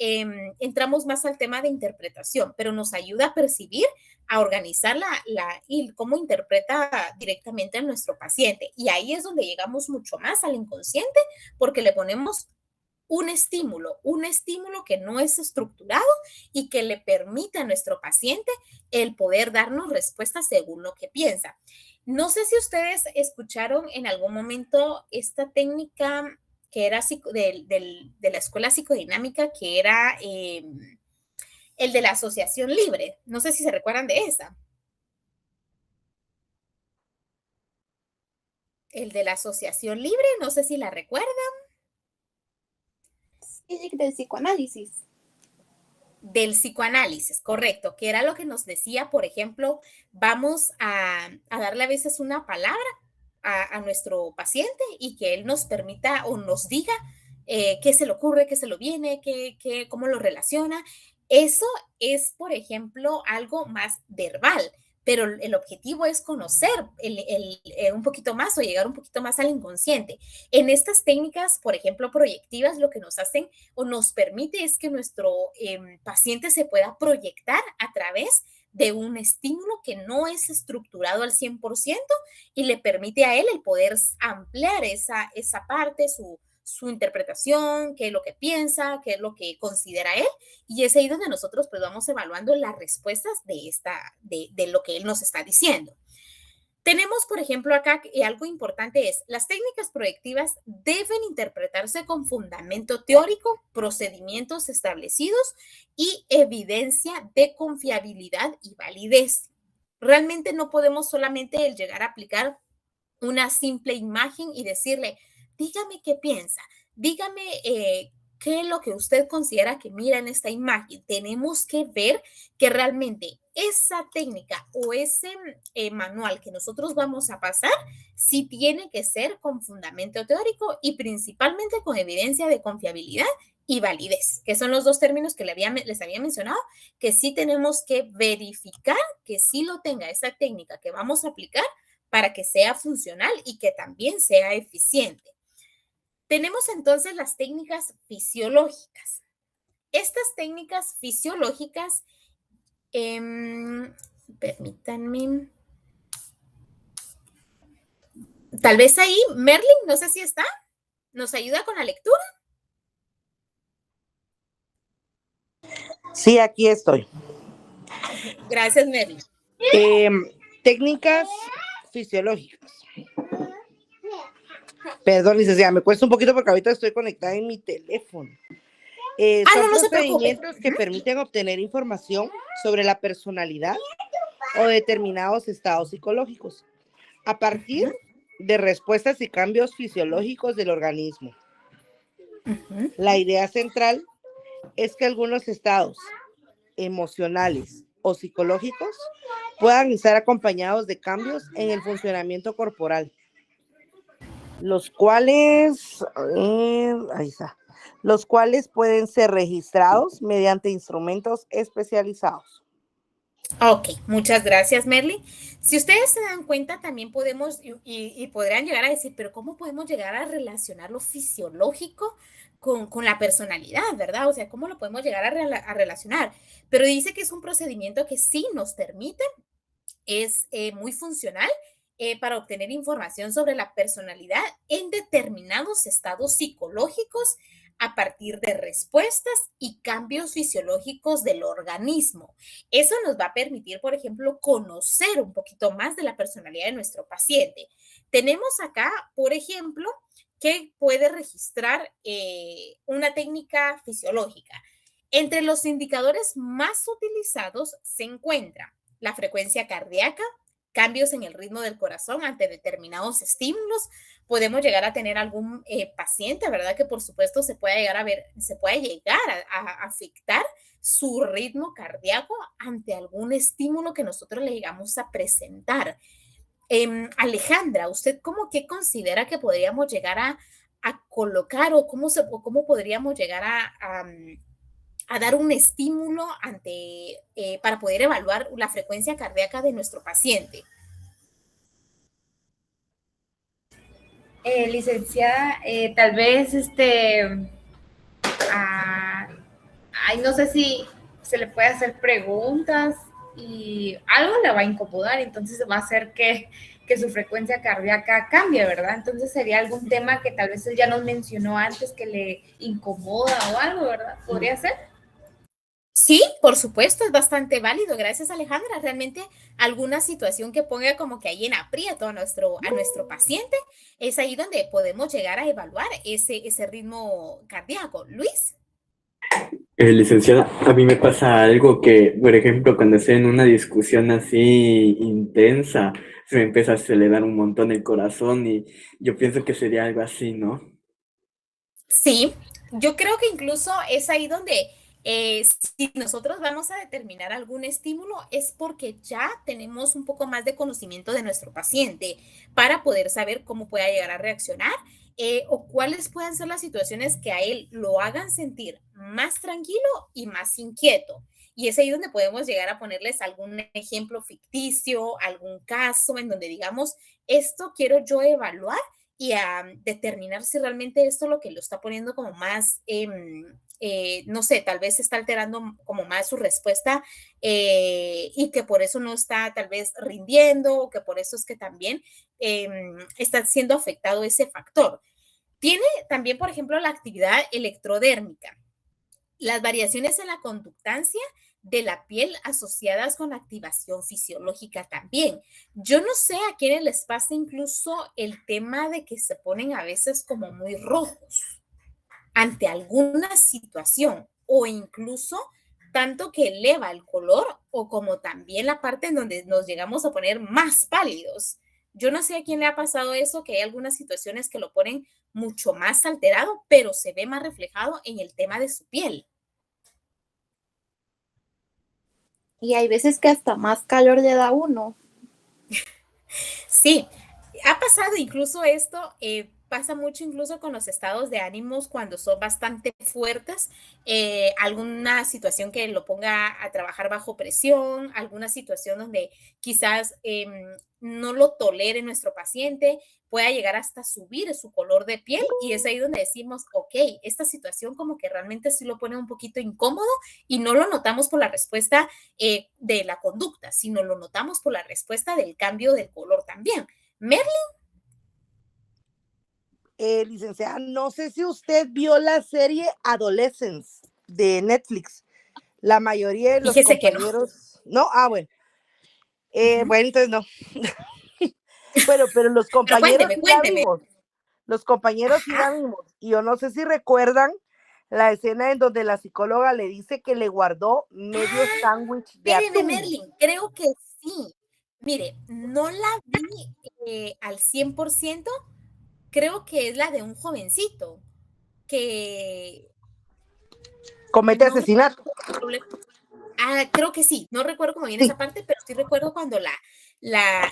entramos más al tema de interpretación, pero nos ayuda a percibir, a organizar y cómo interpreta directamente a nuestro paciente. Y ahí es donde llegamos mucho más al inconsciente, porque le ponemos un estímulo que no es estructurado y que le permite a nuestro paciente el poder darnos respuestas según lo que piensa. No sé si ustedes escucharon en algún momento esta técnica que era de la escuela psicodinámica, que era el de la asociación libre. No sé si se recuerdan de esa. el de la asociación libre, no sé si la recuerdan. Sí, del psicoanálisis. Del psicoanálisis, correcto, que era lo que nos decía, por ejemplo, vamos a darle a veces una palabra a nuestro paciente y que él nos permita o nos diga qué se le ocurre, qué se le viene, cómo lo relaciona. Eso es, por ejemplo, algo más verbal, pero el objetivo es conocer un poquito más o llegar un poquito más al inconsciente. En estas técnicas, por ejemplo, proyectivas, lo que nos hacen o nos permite es que nuestro paciente se pueda proyectar a través de un estímulo que no es estructurado al 100% y le permite a él el poder ampliar esa parte, su interpretación, qué es lo que piensa, qué es lo que considera él, y es ahí donde nosotros pues vamos evaluando las respuestas de lo que él nos está diciendo. Tenemos, por ejemplo, acá algo importante es, las técnicas proyectivas deben interpretarse con fundamento teórico, procedimientos establecidos y evidencia de confiabilidad y validez. Realmente no podemos solamente llegar a aplicar una simple imagen y decirle, dígame qué piensa, dígame qué es lo que usted considera que mira en esta imagen. Tenemos que ver que realmente esa técnica o ese manual que nosotros vamos a pasar sí tiene que ser con fundamento teórico y principalmente con evidencia de confiabilidad y validez, que son los dos términos que les había mencionado, que sí tenemos que verificar que sí lo tenga esa técnica que vamos a aplicar para que sea funcional y que también sea eficiente. Tenemos entonces las técnicas fisiológicas. Estas técnicas fisiológicas, permítanme, tal vez ahí, Merlin, no sé si está, ¿nos ayuda con la lectura? Sí, aquí estoy. Gracias, Merlin. Técnicas fisiológicas. Perdón, licenciada, me cuesta un poquito porque ahorita estoy conectada en mi teléfono. Son no se preocupe. procedimientos que permiten obtener información sobre la personalidad o determinados estados psicológicos a partir de respuestas y cambios fisiológicos del organismo. La idea central es que algunos estados emocionales o psicológicos puedan estar acompañados de cambios en el funcionamiento corporal, los cuales pueden ser registrados mediante instrumentos especializados. Ok, muchas gracias, Merly. Si ustedes se dan cuenta, también podemos y podrían llegar a decir, pero ¿cómo podemos llegar a relacionar lo fisiológico con la personalidad, verdad? O sea, ¿cómo lo podemos llegar a relacionar? Pero dice que es un procedimiento que sí nos permite, es muy funcional para obtener información sobre la personalidad en determinados estados psicológicos a partir de respuestas y cambios fisiológicos del organismo. Eso nos va a permitir, por ejemplo, conocer un poquito más de la personalidad de nuestro paciente. Tenemos acá, por ejemplo, que puede registrar una técnica fisiológica. Entre los indicadores más utilizados se encuentra la frecuencia cardíaca, cambios en el ritmo del corazón ante determinados estímulos. Podemos llegar a tener algún paciente, ¿verdad? Que por supuesto se puede llegar a afectar su ritmo cardíaco ante algún estímulo que nosotros le llegamos a presentar. Alejandra, ¿usted qué considera que podríamos llegar a colocar o cómo podríamos llegar a dar un estímulo para poder evaluar la frecuencia cardíaca de nuestro paciente? Licenciada, tal vez no sé si se le puede hacer preguntas y algo le va a incomodar, entonces va a hacer que su frecuencia cardíaca cambie, ¿verdad? Entonces sería algún tema que tal vez él ya nos mencionó antes que le incomoda o algo, ¿verdad? ¿Podría ser? Sí, por supuesto, es bastante válido. Gracias, Alejandra. Realmente alguna situación que ponga como que ahí en aprieto a nuestro paciente, es ahí donde podemos llegar a evaluar ese ritmo cardíaco. Luis. Licenciada, a mí me pasa algo que, por ejemplo, cuando estoy en una discusión así intensa, se me empieza a acelerar un montón el corazón y yo pienso que sería algo así, ¿no? Sí, yo creo que incluso es ahí donde si nosotros vamos a determinar algún estímulo es porque ya tenemos un poco más de conocimiento de nuestro paciente para poder saber cómo pueda llegar a reaccionar o cuáles pueden ser las situaciones que a él lo hagan sentir más tranquilo y más inquieto. Y es ahí donde podemos llegar a ponerles algún ejemplo ficticio, algún caso en donde digamos, esto quiero yo evaluar y a determinar si realmente esto lo que lo está poniendo como más, no sé, tal vez está alterando como más su respuesta y que por eso no está tal vez rindiendo o que por eso es que también está siendo afectado ese factor. Tiene también, por ejemplo, la actividad electrodérmica. Las variaciones en la conductancia de la piel asociadas con activación fisiológica también. Yo no sé a quiénes les pasa incluso el tema de que se ponen a veces como muy rojos ante alguna situación o incluso tanto que eleva el color o como también la parte en donde nos llegamos a poner más pálidos. Yo no sé a quién le ha pasado eso, que hay algunas situaciones que lo ponen mucho más alterado, pero se ve más reflejado en el tema de su piel. Y hay veces que hasta más calor le da a uno. Sí, ha pasado incluso esto, pasa mucho incluso con los estados de ánimos cuando son bastante fuertes, alguna situación que lo ponga a trabajar bajo presión, alguna situación donde quizás no lo tolere nuestro paciente, pueda llegar hasta subir su color de piel y es ahí donde decimos, ok, esta situación como que realmente sí lo pone un poquito incómodo y no lo notamos por la respuesta de la conducta, sino lo notamos por la respuesta del cambio del color también. Merlin. Licenciada, no sé si usted vio la serie Adolescence de Netflix. La mayoría de los Fíjese que no. compañeros, no, bueno. Bueno, entonces no. Bueno, pero los Pero compañeros sí la cuénteme. vimos. Los compañeros sí la vimos. Y yo no sé si recuerdan la escena en donde la psicóloga le dice que le guardó medio sándwich de Espéreme, atún. Merlin, creo que sí. Mire, no la vi al 100%, creo que es la de un jovencito que Comete no asesinato. creo que sí, no recuerdo cómo viene Sí. esa parte, pero sí recuerdo cuando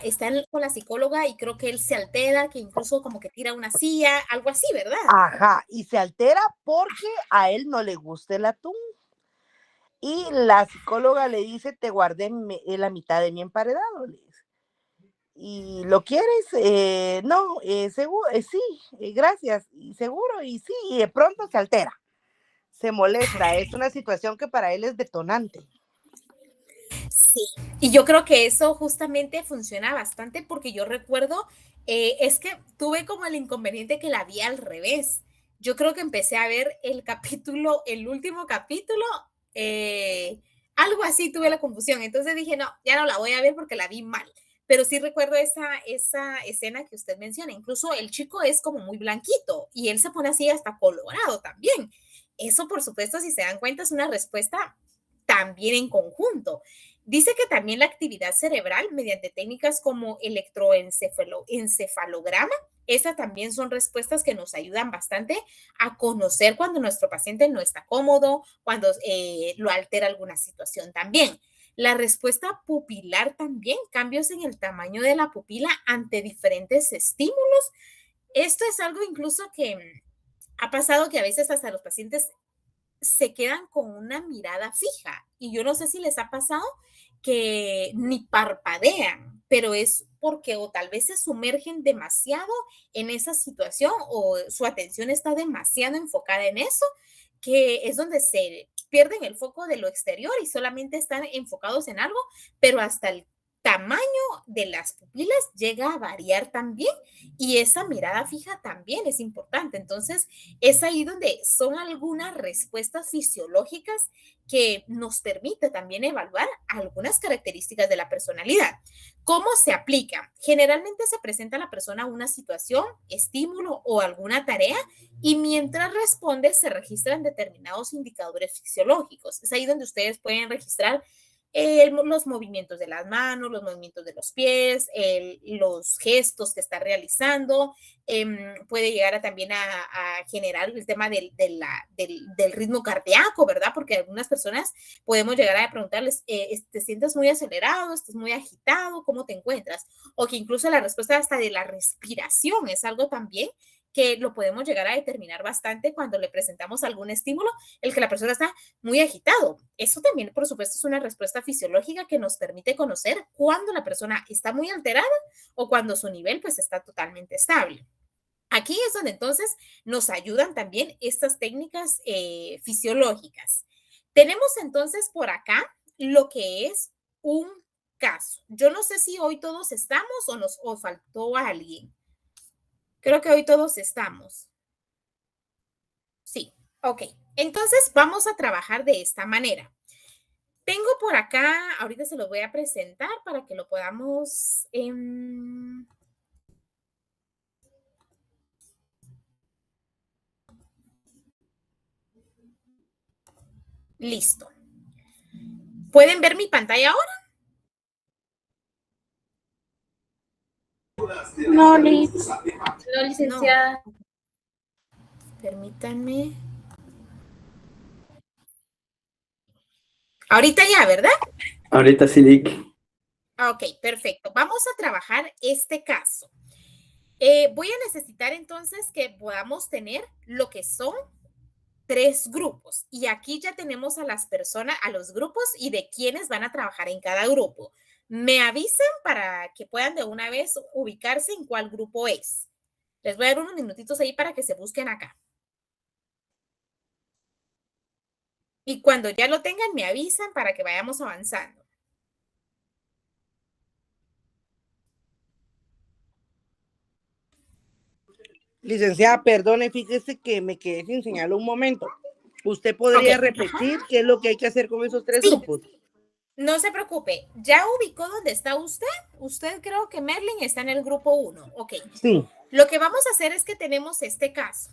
está con la psicóloga y creo que él se altera, que incluso como que tira una silla, algo así, ¿verdad? Ajá, y se altera porque a él no le gusta el atún. Y la psicóloga le dice, te guardé la mitad de mi emparedado. Le dice. ¿Y lo quieres? No, seguro, sí, gracias, y seguro, y sí, y de pronto se altera, se molesta, es una situación que para él es detonante. Sí, y yo creo que eso justamente funciona bastante porque yo recuerdo, es que tuve como el inconveniente que la vi al revés. Yo creo que empecé a ver el último capítulo, algo así, tuve la confusión. Entonces dije, no, ya no la voy a ver porque la vi mal. Pero sí recuerdo esa escena que usted menciona. Incluso el chico es como muy blanquito y él se pone así hasta colorado también. Eso, por supuesto, si se dan cuenta, es una respuesta también en conjunto. Dice que también la actividad cerebral mediante técnicas como electroencefalograma, esas también son respuestas que nos ayudan bastante a conocer cuando nuestro paciente no está cómodo, cuando lo altera alguna situación también. La respuesta pupilar también, cambios en el tamaño de la pupila ante diferentes estímulos. Esto es algo incluso que ha pasado que a veces hasta los pacientes se quedan con una mirada fija y yo no sé si les ha pasado que ni parpadean, pero es porque o tal vez se sumergen demasiado en esa situación o su atención está demasiado enfocada en eso, que es donde se pierden el foco de lo exterior y solamente están enfocados en algo, pero hasta tamaño de las pupilas llega a variar también y esa mirada fija también es importante. Entonces, es ahí donde son algunas respuestas fisiológicas que nos permite también evaluar algunas características de la personalidad. ¿Cómo se aplica? Generalmente se presenta a la persona una situación, estímulo o alguna tarea y mientras responde se registran determinados indicadores fisiológicos. Es ahí donde ustedes pueden registrar los movimientos de las manos, los movimientos de los pies, los gestos que está realizando, puede llegar también a generar el tema del ritmo cardíaco, ¿verdad? Porque algunas personas podemos llegar a preguntarles, ¿te sientes muy acelerado? ¿Estás muy agitado? ¿Cómo te encuentras? O que incluso la respuesta hasta de la respiración es algo también que lo podemos llegar a determinar bastante cuando le presentamos algún estímulo, el que la persona está muy agitado. Eso también, por supuesto, es una respuesta fisiológica que nos permite conocer cuando la persona está muy alterada o cuando su nivel pues está totalmente estable. Aquí es donde entonces nos ayudan también estas técnicas fisiológicas. Tenemos entonces por acá lo que es un caso. Yo no sé si hoy todos estamos o faltó alguien. Creo que hoy todos estamos. Sí, ok. Entonces vamos a trabajar de esta manera. Tengo por acá, ahorita se lo voy a presentar para que lo podamos... Listo. ¿Pueden ver mi pantalla ahora? No, Liz. No, licenciada. No. Permítanme. Ahorita ya, ¿verdad? Ahorita sí, Lick. Ok, perfecto. Vamos a trabajar este caso. Voy a necesitar entonces que podamos tener lo que son 3 grupos. Y aquí ya tenemos a las personas, a los grupos y de quiénes van a trabajar en cada grupo. Me avisan para que puedan de una vez ubicarse en cuál grupo es. Les voy a dar unos minutitos ahí para que se busquen acá. Y cuando ya lo tengan, me avisan para que vayamos avanzando. Licenciada, perdone, fíjese que me quedé sin señal un momento. ¿Usted podría Ok, repetir qué es lo que hay que hacer con esos 3 sí, grupos? no se preocupe. ¿Ya ubicó dónde está usted? Usted creo que Merlin está en el grupo 1. Ok. Sí. Lo que vamos a hacer es que tenemos este caso.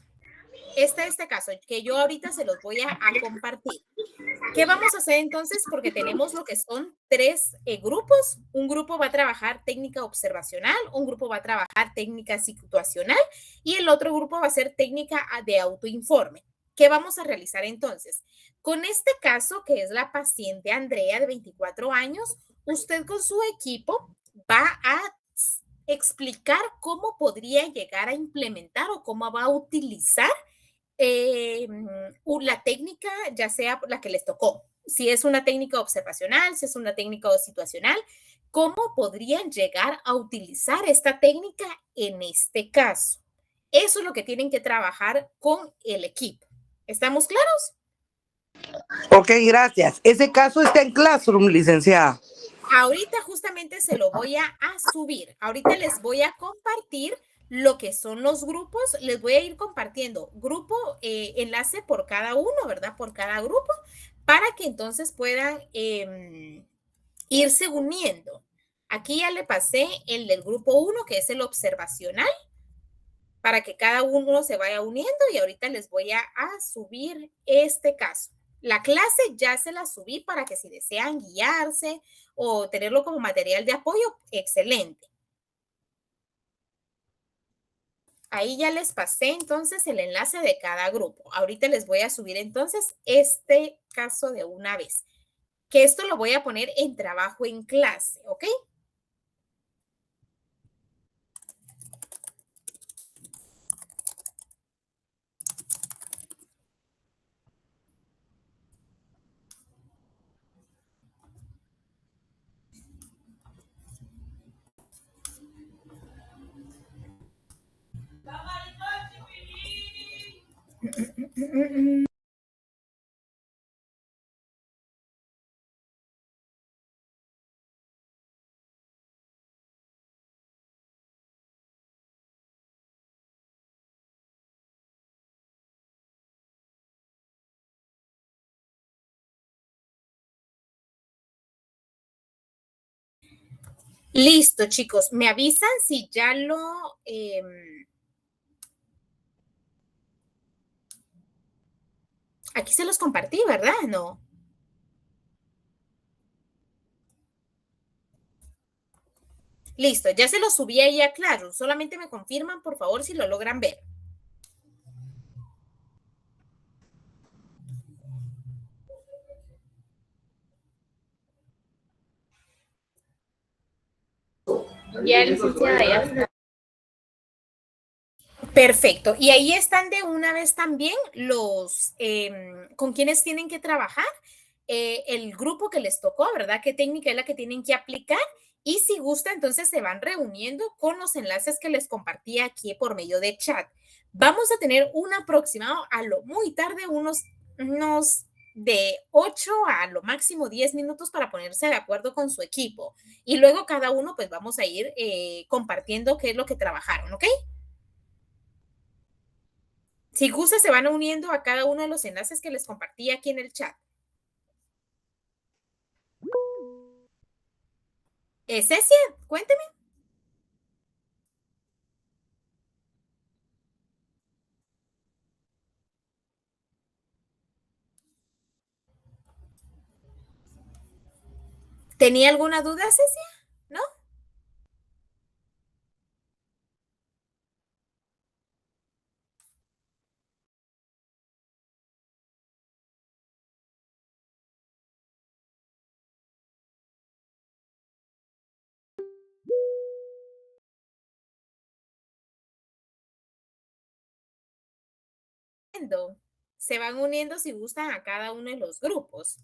Este caso que yo ahorita se los voy a compartir. ¿Qué vamos a hacer entonces? Porque tenemos lo que son 3 grupos. Un grupo va a trabajar técnica observacional, un grupo va a trabajar técnica situacional y el otro grupo va a ser técnica de autoinforme. ¿Qué vamos a realizar entonces? Con este caso, que es la paciente Andrea de 24 años, usted con su equipo va a explicar cómo podría llegar a implementar o cómo va a utilizar la técnica, ya sea la que les tocó, si es una técnica observacional, si es una técnica situacional, cómo podrían llegar a utilizar esta técnica en este caso. Eso es lo que tienen que trabajar con el equipo. ¿Estamos claros? Ok, gracias. Ese caso está en Classroom, licenciada. Ahorita justamente se lo voy a subir. Ahorita les voy a compartir lo que son los grupos. Les voy a ir compartiendo grupo, enlace por cada uno, ¿verdad? Por cada grupo, para que entonces puedan irse uniendo. Aquí ya le pasé el del grupo 1, que es el observacional, para que cada uno se vaya uniendo y ahorita les voy a subir este caso. La clase ya se la subí para que si desean guiarse o tenerlo como material de apoyo, excelente. Ahí ya les pasé entonces el enlace de cada grupo. Ahorita les voy a subir entonces este caso de una vez. Que esto lo voy a poner en trabajo en clase, ¿ok? Listo, chicos. Me avisan si ya aquí se los compartí, ¿verdad? No. Listo, ya se los subí ahí a Classroom. Solamente me confirman, por favor, si lo logran ver. Ya, licenciada, ya está. Perfecto. Y ahí están de una vez también los con quienes tienen que trabajar, el grupo que les tocó, ¿verdad? ¿Qué técnica es la que tienen que aplicar? Y si gusta, entonces se van reuniendo con los enlaces que les compartí aquí por medio de chat. Vamos a tener un aproximado a lo muy tarde, unos de 8 a lo máximo 10 minutos para ponerse de acuerdo con su equipo. Y luego cada uno, pues vamos a ir compartiendo qué es lo que trabajaron, ¿ok? Si gusta, se van uniendo a cada uno de los enlaces que les compartí aquí en el chat. Cecia, cuénteme. ¿Tenía alguna duda, Cecia? ¿No? Se van uniendo si gustan a cada uno de los grupos.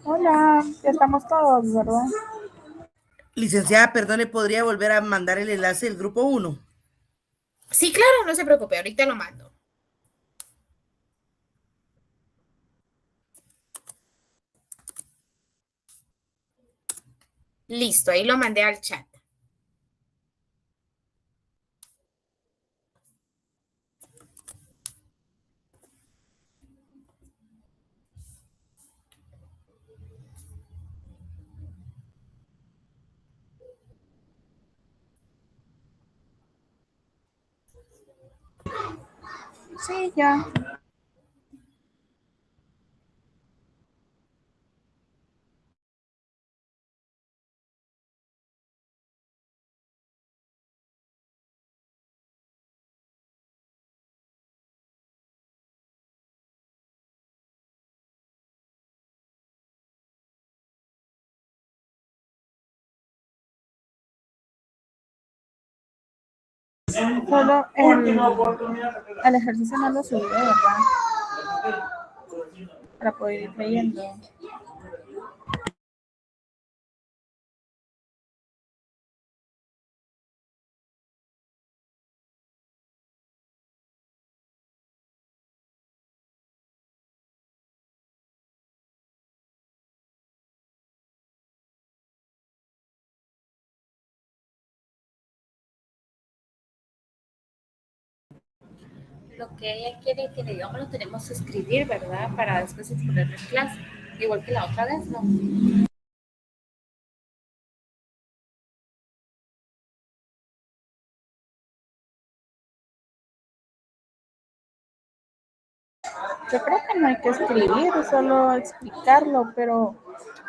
Hola, ya estamos todos, ¿verdad? Licenciada, perdón, ¿le podría volver a mandar el enlace del grupo 1? Sí, claro, no se preocupe, ahorita lo mando. Listo, ahí lo mandé al chat. Sí, ya. Solo el ejercicio no lo subí, ¿verdad? Para poder ir leyendo. Lo que ella quiere que le digamos lo tenemos que escribir, ¿verdad? Para después exponerlo en clase. Igual que la otra vez, ¿no? Yo creo que no hay que escribir, solo explicarlo, pero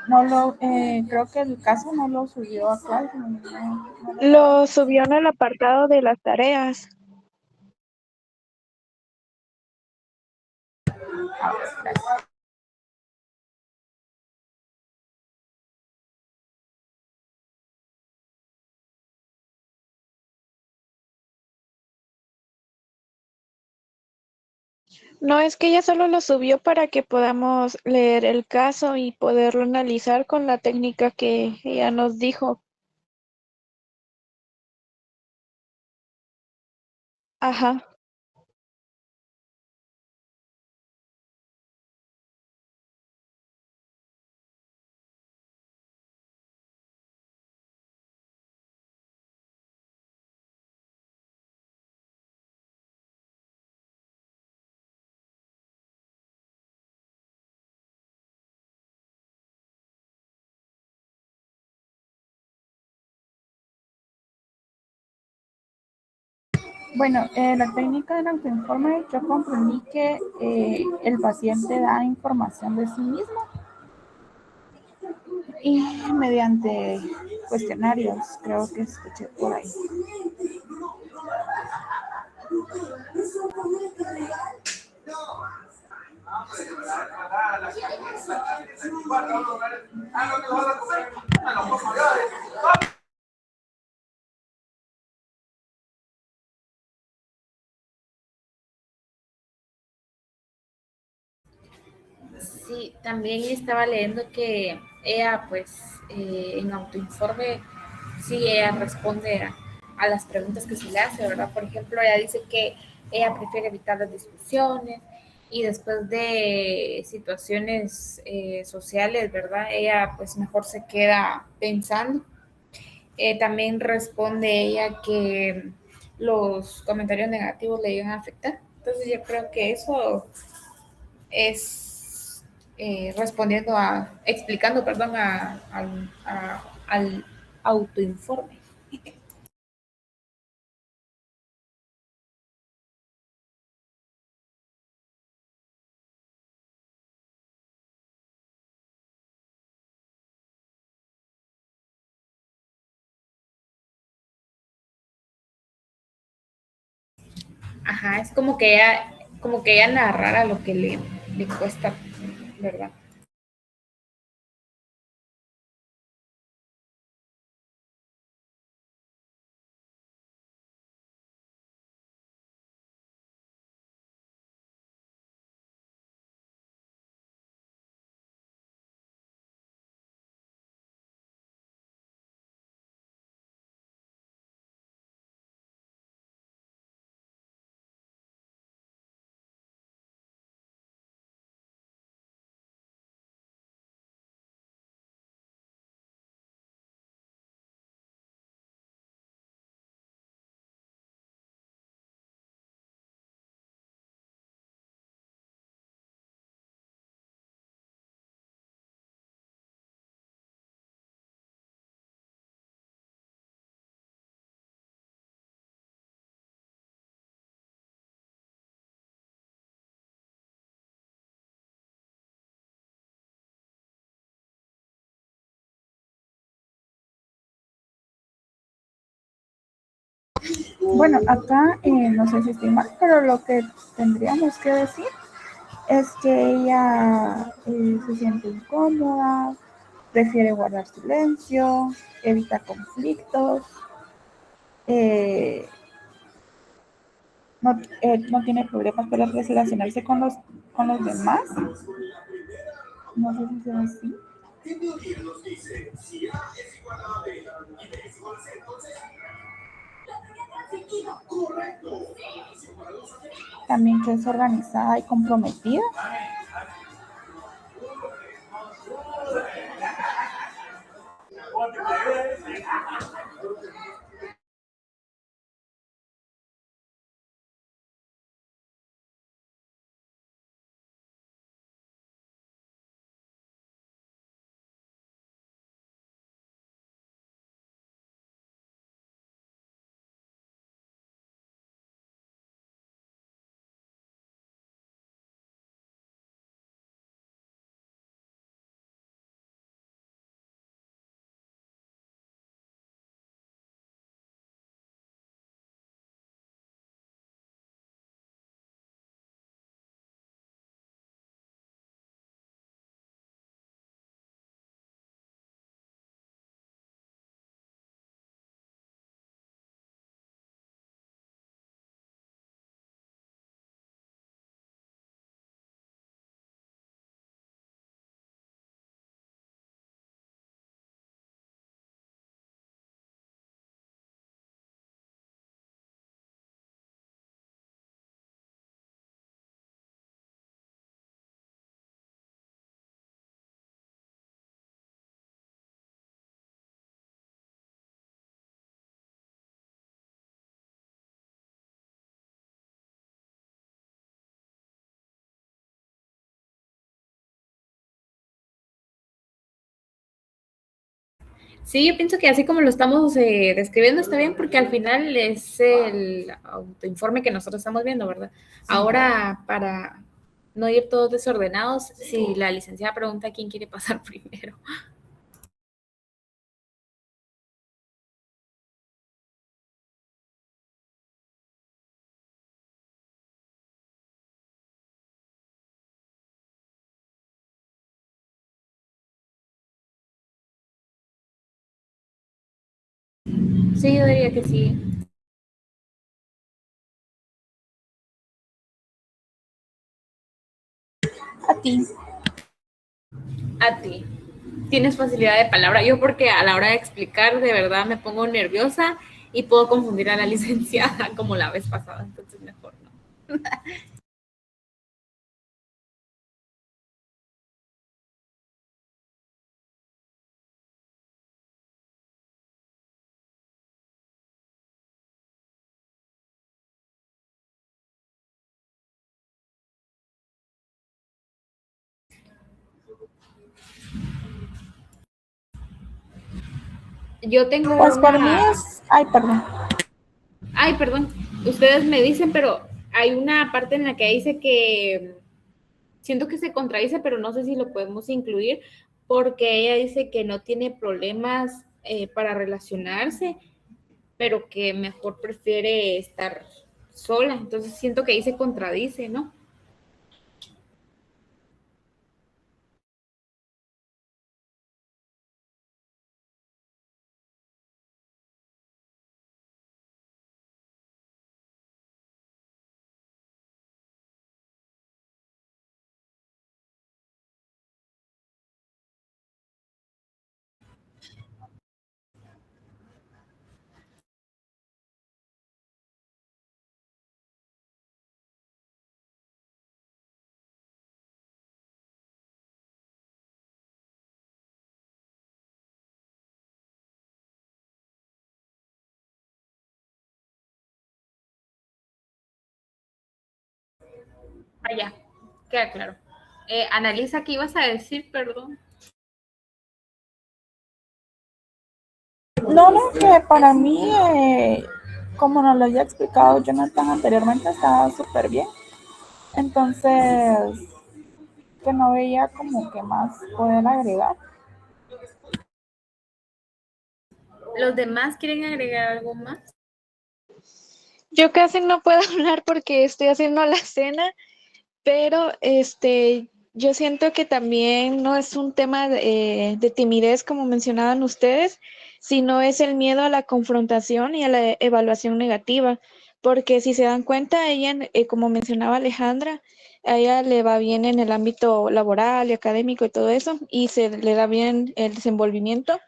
no lo, creo que el caso no lo subió a Classroom. Lo subió en el apartado de las tareas. No, es que ella solo lo subió para que podamos leer el caso y poderlo analizar con la técnica que ella nos dijo. Ajá. Bueno, la técnica del autoinforme, yo comprendí que el paciente da información de sí mismo y mediante cuestionarios, creo que escuché por ahí. Sí, también estaba leyendo que ella, pues, en autoinforme, sí, ella responde a las preguntas que se le hace, ¿verdad? Por ejemplo, ella dice que ella prefiere evitar las discusiones y después de situaciones sociales, ¿verdad? Ella, pues, mejor se queda pensando. También responde ella que los comentarios negativos le llegan a afectar. Entonces, yo creo que eso es respondiendo explicando, perdón, al autoinforme. Ajá, es como que ella narrara lo que le cuesta, ¿verdad? Bueno, acá no sé si estoy mal, pero lo que tendríamos que decir es que ella se siente incómoda, prefiere guardar silencio, evita conflictos, eh, no tiene problemas para relacionarse con los demás. No sé si sea así. También que es organizada y comprometida. Sí, yo pienso que así como lo estamos describiendo está bien porque al final es el autoinforme que nosotros estamos viendo, ¿verdad? Ahora, para no ir todos desordenados, si la licenciada pregunta quién quiere pasar primero. Sí, yo diría que sí. A ti. A ti. Tienes facilidad de palabra. Yo porque a la hora de explicar de verdad me pongo nerviosa y puedo confundir a la licenciada como la vez pasada, entonces mejor no. Yo tengo Pues por mí una... es, ay, perdón. Ay, perdón. Ustedes me dicen, pero hay una parte en la que dice que siento que se contradice, pero no sé si lo podemos incluir, porque ella dice que no tiene problemas para relacionarse, pero que mejor prefiere estar sola. Entonces siento que ahí se contradice, ¿no? Allá, queda claro. Analiza, ¿qué ibas a decir? Perdón. No, no, que para mí, como nos lo había explicado Jonathan anteriormente, estaba súper bien. Entonces, que no veía como que más poder agregar. ¿Los demás quieren agregar algo más? Yo casi no puedo hablar porque estoy haciendo la cena, pero yo siento que también no es un tema de timidez como mencionaban ustedes, sino es el miedo a la confrontación y a la evaluación negativa, porque si se dan cuenta, ella, como mencionaba Alejandra, a ella le va bien en el ámbito laboral y académico y todo eso, y se le da bien el desenvolvimiento,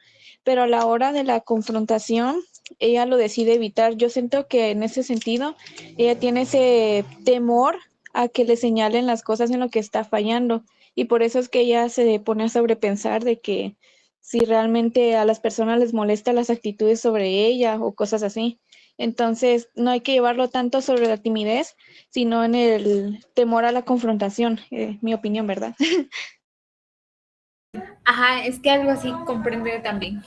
pero a la hora de la confrontación, ella lo decide evitar. Yo siento que en ese sentido, ella tiene ese temor a que le señalen las cosas en lo que está fallando. Y por eso es que ella se pone a sobrepensar de que si realmente a las personas les molesta las actitudes sobre ella o cosas así. Entonces, no hay que llevarlo tanto sobre la timidez, sino en el temor a la confrontación, mi opinión, ¿verdad? Ajá, es que algo así comprende también.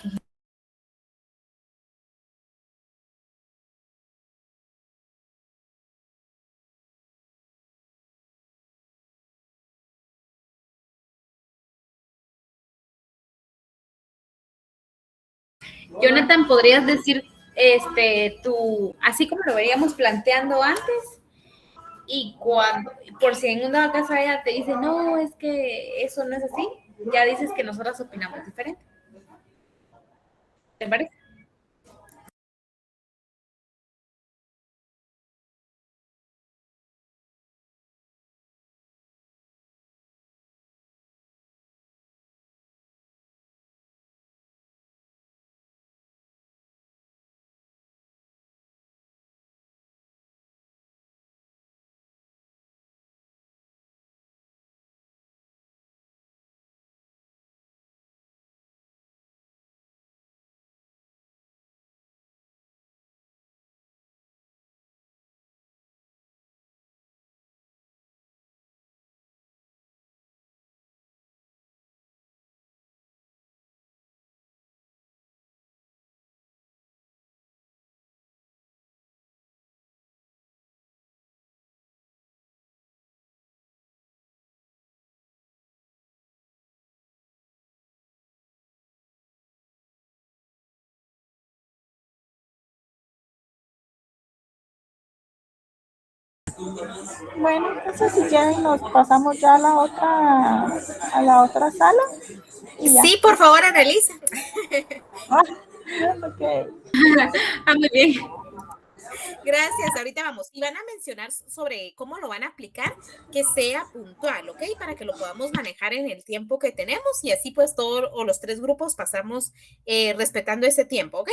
Jonathan, ¿podrías decir tú, así como lo veníamos planteando antes, y cuando, por si en una casa ella te dice, no, es que eso no es así, ya dices que nosotras opinamos diferente? ¿Te parece? Bueno, entonces si quieren nos pasamos ya a la otra sala y ya. Sí, por favor, Annalisa. Ok. Muy bien. Gracias, ahorita vamos. Y van a mencionar sobre cómo lo van a aplicar, que sea puntual, ¿ok? Para que lo podamos manejar en el tiempo que tenemos y así pues todos o los 3 grupos pasamos respetando ese tiempo, ¿ok?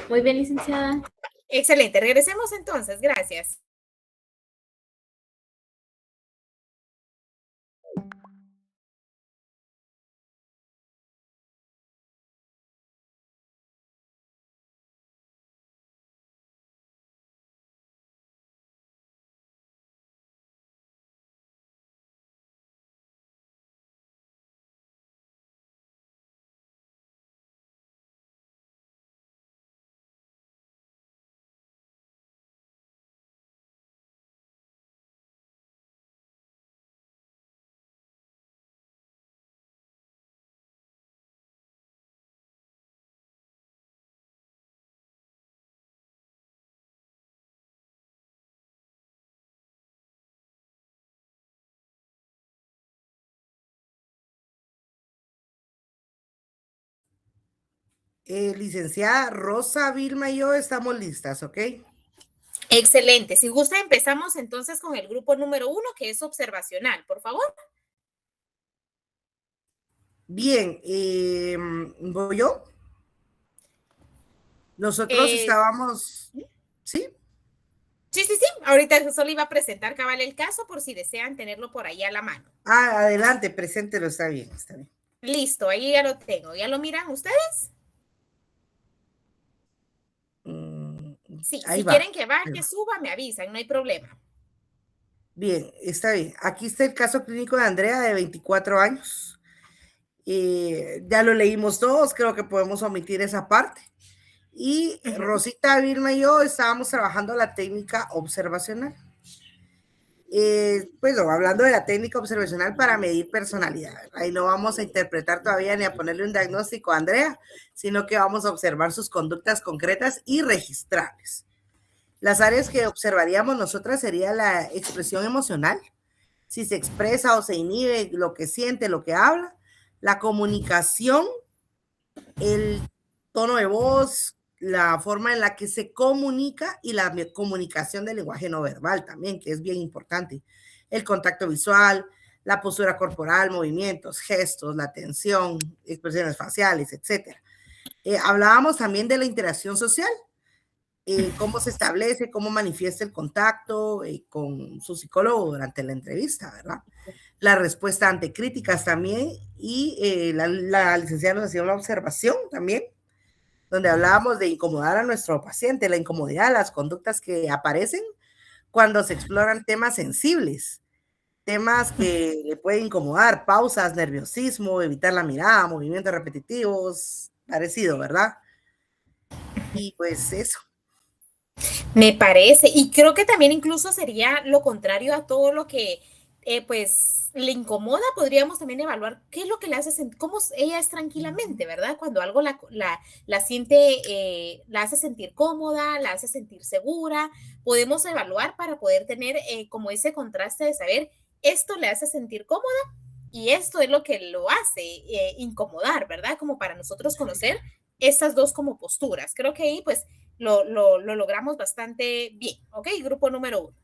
Muy bien, licenciada. Excelente, regresemos entonces, gracias. Licenciada Rosa, Vilma y yo estamos listas, ¿ok? Excelente. Si gusta, empezamos entonces con el grupo número 1, que es observacional, por favor. Bien, ¿voy yo? Nosotros estábamos, ¿sí? Sí. Ahorita solo iba a presentar cabal el caso por si desean tenerlo por ahí a la mano. Adelante, preséntelo, está bien, está bien. Listo, ahí ya lo tengo. ¿Ya lo miran ustedes? Sí, ahí si va. quieren que baje, suba, me avisan, no hay problema. Bien, está bien. Aquí está el caso clínico de Andrea, de 24 años. Ya lo leímos todos, creo que podemos omitir esa parte. Y Rosita, Vilma y yo estábamos trabajando la técnica observacional. Bueno, hablando de la técnica observacional para medir personalidad. Ahí no vamos a interpretar todavía ni a ponerle un diagnóstico a Andrea, sino que vamos a observar sus conductas concretas y registrarles. Las áreas que observaríamos nosotras sería la expresión emocional, si se expresa o se inhibe, lo que siente, lo que habla, la comunicación, el tono de voz, la forma en la que se comunica y la comunicación del lenguaje no verbal también, que es bien importante. El contacto visual, la postura corporal, movimientos, gestos, la atención, expresiones faciales, etc. Hablábamos también de la interacción social, cómo se establece, cómo manifiesta el contacto con su psicólogo durante la entrevista, ¿verdad? La respuesta ante críticas también, y la licenciada nos hacía una observación también, donde hablábamos de incomodar a nuestro paciente, la incomodidad, las conductas que aparecen cuando se exploran temas sensibles, temas que le pueden incomodar, pausas, nerviosismo, evitar la mirada, movimientos repetitivos, parecido, ¿verdad? Y pues eso. Me parece, y creo que también incluso sería lo contrario a todo lo que pues le incomoda, podríamos también evaluar qué es lo que le hace sentir, cómo ella es tranquilamente, ¿verdad? Cuando algo la siente, la hace sentir cómoda, la hace sentir segura, podemos evaluar para poder tener como ese contraste de saber, esto le hace sentir cómoda y esto es lo que lo hace incomodar, ¿verdad? Como para nosotros conocer estas dos como posturas. Creo que ahí pues lo logramos bastante bien, ¿ok? Grupo número 1.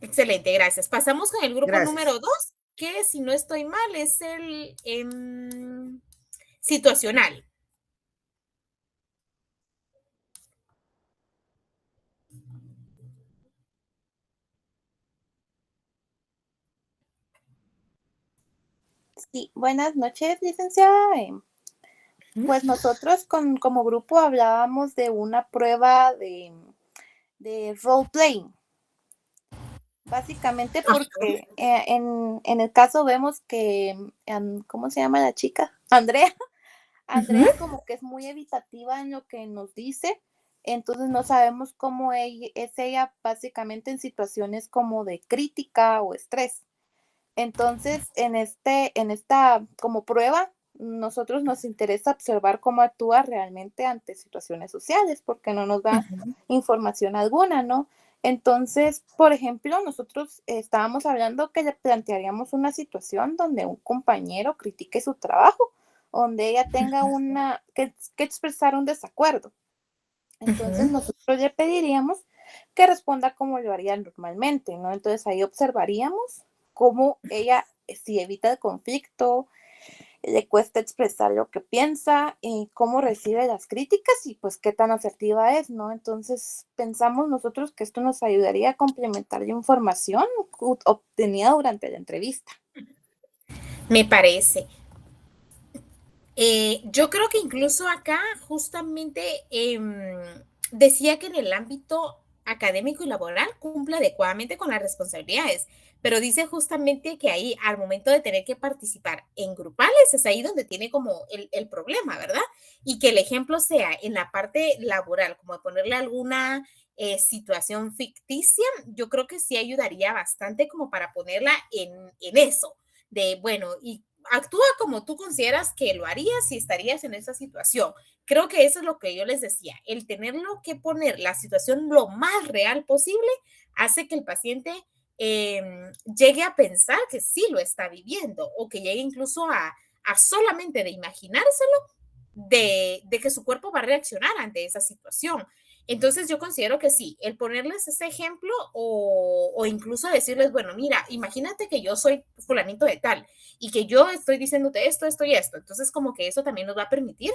Excelente, gracias. Pasamos con el grupo número 2, que si no estoy mal es el situacional. Sí, buenas noches, licenciada. Pues nosotros como grupo hablábamos de una prueba de role-playing. Básicamente porque en el caso vemos que, ¿cómo se llama la chica? Andrea. Andrea como que es muy evitativa en lo que nos dice, entonces no sabemos cómo es ella básicamente en situaciones como de crítica o estrés. Entonces, en esta como prueba, nosotros nos interesa observar cómo actúa realmente ante situaciones sociales, porque no nos da información alguna, ¿no? Entonces, por ejemplo, nosotros estábamos hablando que le plantearíamos una situación donde un compañero critique su trabajo, donde ella tenga que expresar un desacuerdo. Entonces, nosotros le pediríamos que responda como lo haría normalmente, ¿no? Entonces, ahí observaríamos cómo ella, si evita el conflicto, le cuesta expresar lo que piensa, cómo recibe las críticas y pues qué tan asertiva es, ¿no? Entonces pensamos nosotros que esto nos ayudaría a complementar la información obtenida durante la entrevista. Me parece. Yo creo que incluso acá justamente decía que en el ámbito académico y laboral cumple adecuadamente con las responsabilidades, pero dice justamente que ahí al momento de tener que participar en grupales es ahí donde tiene como el problema, ¿verdad? Y que el ejemplo sea en la parte laboral, como de ponerle alguna situación ficticia, yo creo que sí ayudaría bastante como para ponerla en eso, de bueno, y actúa como tú consideras que lo harías si estarías en esa situación. Creo que eso es lo que yo les decía. El tenerlo que poner la situación lo más real posible hace que el paciente llegue a pensar que sí lo está viviendo o que llegue incluso a solamente de imaginárselo de que su cuerpo va a reaccionar ante esa situación. Entonces yo considero que sí, el ponerles ese ejemplo o incluso decirles, bueno, mira, imagínate que yo soy fulanito de tal y que yo estoy diciéndote esto, esto y esto. Entonces como que eso también nos va a permitir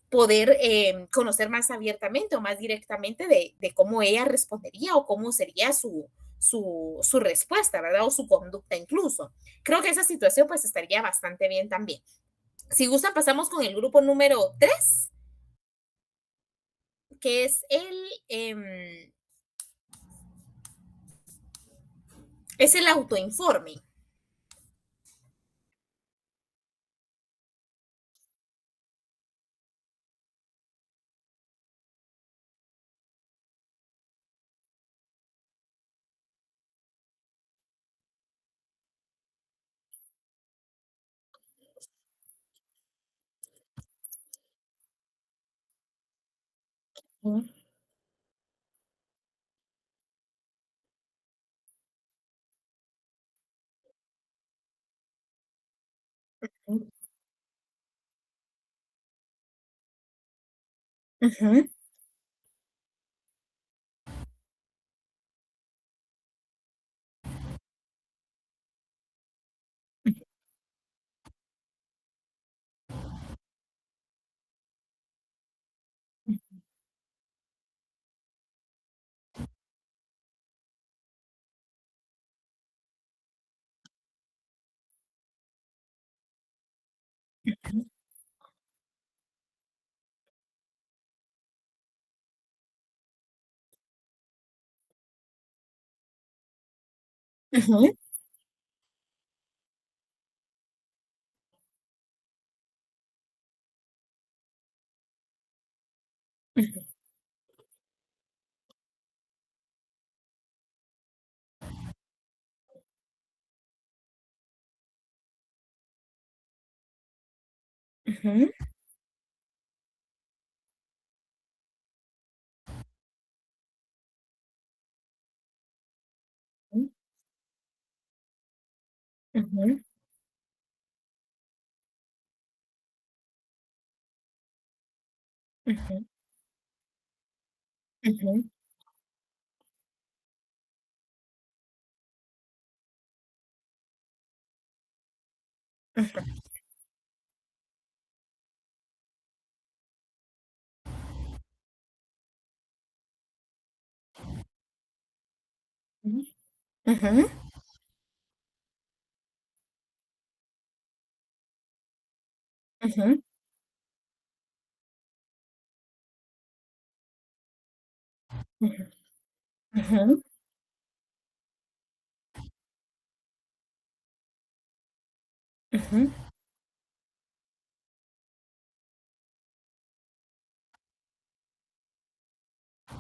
poder conocer más abiertamente o más directamente de cómo ella respondería o cómo sería su respuesta, ¿verdad? O su conducta incluso. Creo que esa situación pues estaría bastante bien también. Si gustan, pasamos con el grupo número 3, que es el autoinforme. Uh -huh. Uh -huh. Uh -huh. Uh -huh. Uh -huh. Uh -huh. Uh -huh. Uh -huh. Uh -huh. Uh -huh. Uh -huh. Uh -huh.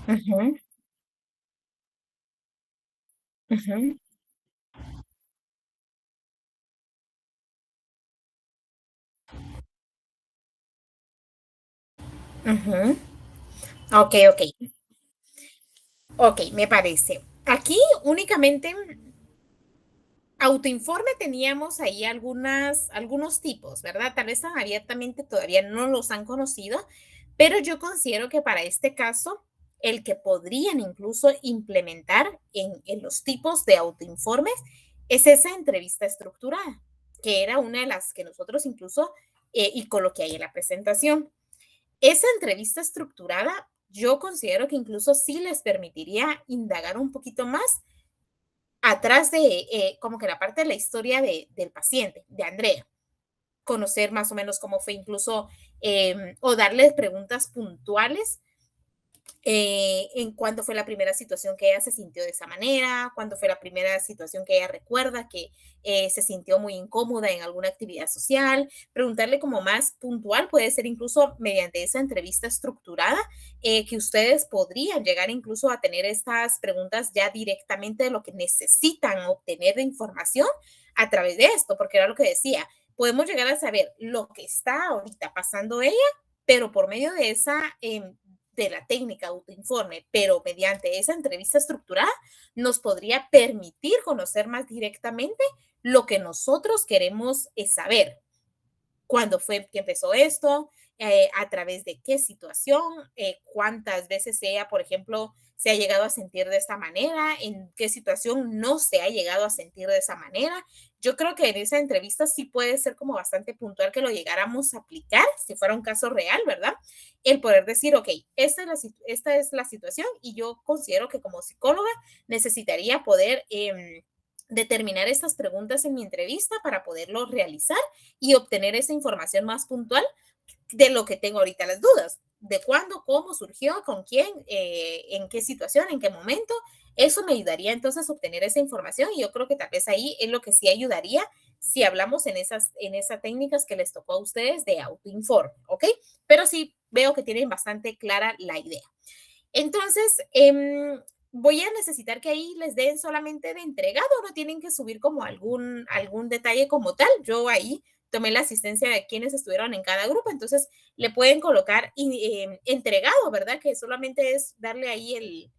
Uh -huh. Uh -huh. Ujú. Ok, ok. Ok, me parece. Aquí únicamente autoinforme teníamos ahí algunos tipos, ¿verdad? Tal vez tan abiertamente todavía no los han conocido, pero yo considero que para este caso, el que podrían incluso implementar en los tipos de autoinformes es esa entrevista estructurada, que era una de las que nosotros incluso, y coloqué ahí en la presentación. Esa entrevista estructurada, yo considero que incluso sí les permitiría indagar un poquito más atrás de como que la parte de la historia del paciente, de Andrea, conocer más o menos cómo fue incluso o darles preguntas puntuales en cuándo fue la primera situación que ella se sintió de esa manera, cuándo fue la primera situación que ella recuerda que se sintió muy incómoda en alguna actividad social, preguntarle como más puntual, puede ser incluso mediante esa entrevista estructurada, que ustedes podrían llegar incluso a tener estas preguntas ya directamente de lo que necesitan obtener de información a través de esto, porque era lo que decía, podemos llegar a saber lo que está ahorita pasando ella, pero por medio de esa de la técnica autoinforme, pero mediante esa entrevista estructurada, nos podría permitir conocer más directamente lo que nosotros queremos saber. ¿Cuándo fue que empezó esto? ¿A través de qué situación? ¿Cuántas veces ella, por ejemplo, se ha llegado a sentir de esta manera? ¿En qué situación no se ha llegado a sentir de esa manera? Yo creo que en esa entrevista sí puede ser como bastante puntual que lo llegáramos a aplicar, si fuera un caso real, ¿verdad? El poder decir, ok, esta es la situación y yo considero que como psicóloga necesitaría poder determinar estas preguntas en mi entrevista para poderlo realizar y obtener esa información más puntual de lo que tengo ahorita las dudas, de cuándo, cómo surgió, con quién, en qué situación, en qué momento. Eso me ayudaría entonces a obtener esa información y yo creo que tal vez ahí es lo que sí ayudaría si hablamos en esas técnicas que les tocó a ustedes de autoinforme, ¿ok? Pero sí veo que tienen bastante clara la idea. Entonces, voy a necesitar que ahí les den solamente de entregado, no tienen que subir como algún detalle como tal. Yo ahí tomé la asistencia de quienes estuvieron en cada grupo, entonces le pueden colocar entregado, ¿verdad? Que solamente es darle ahí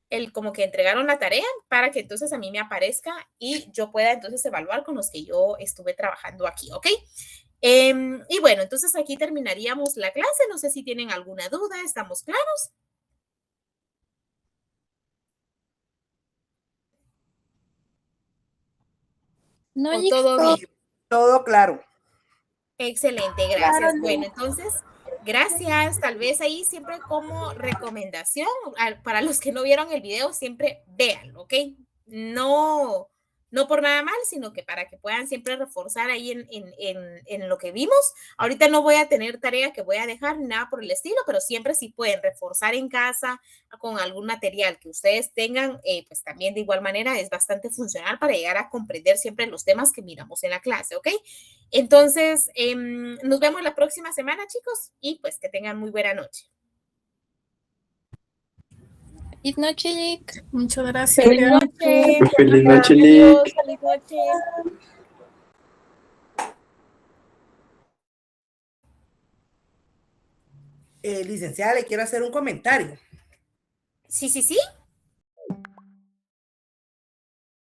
el como que entregaron la tarea para que entonces a mí me aparezca y yo pueda entonces evaluar con los que yo estuve trabajando aquí, ¿ok? Y bueno, entonces aquí terminaríamos la clase. No sé si tienen alguna duda, ¿estamos claros? No, ¿O Jix, todo todo bien? Todo claro. Excelente, Claro, gracias. Bueno, Liz. entonces, gracias. Tal vez ahí siempre como recomendación, para los que no vieron el video, siempre véanlo, ¿ok? No, no por nada mal, sino que para que puedan siempre reforzar ahí en lo que vimos. Ahorita no voy a tener tarea que voy a dejar, nada por el estilo, pero siempre si pueden reforzar en casa con algún material que ustedes tengan, pues también de igual manera es bastante funcional para llegar a comprender siempre los temas que miramos en la clase, ¿ok? Entonces, nos vemos la próxima semana, chicos, y pues que tengan muy buena noche. feliz noche, Jix. Muchas gracias. Feliz noche. Feliz noche, Adiós, Lick. feliz noche. Licenciada, le quiero hacer un comentario. Sí, sí, sí.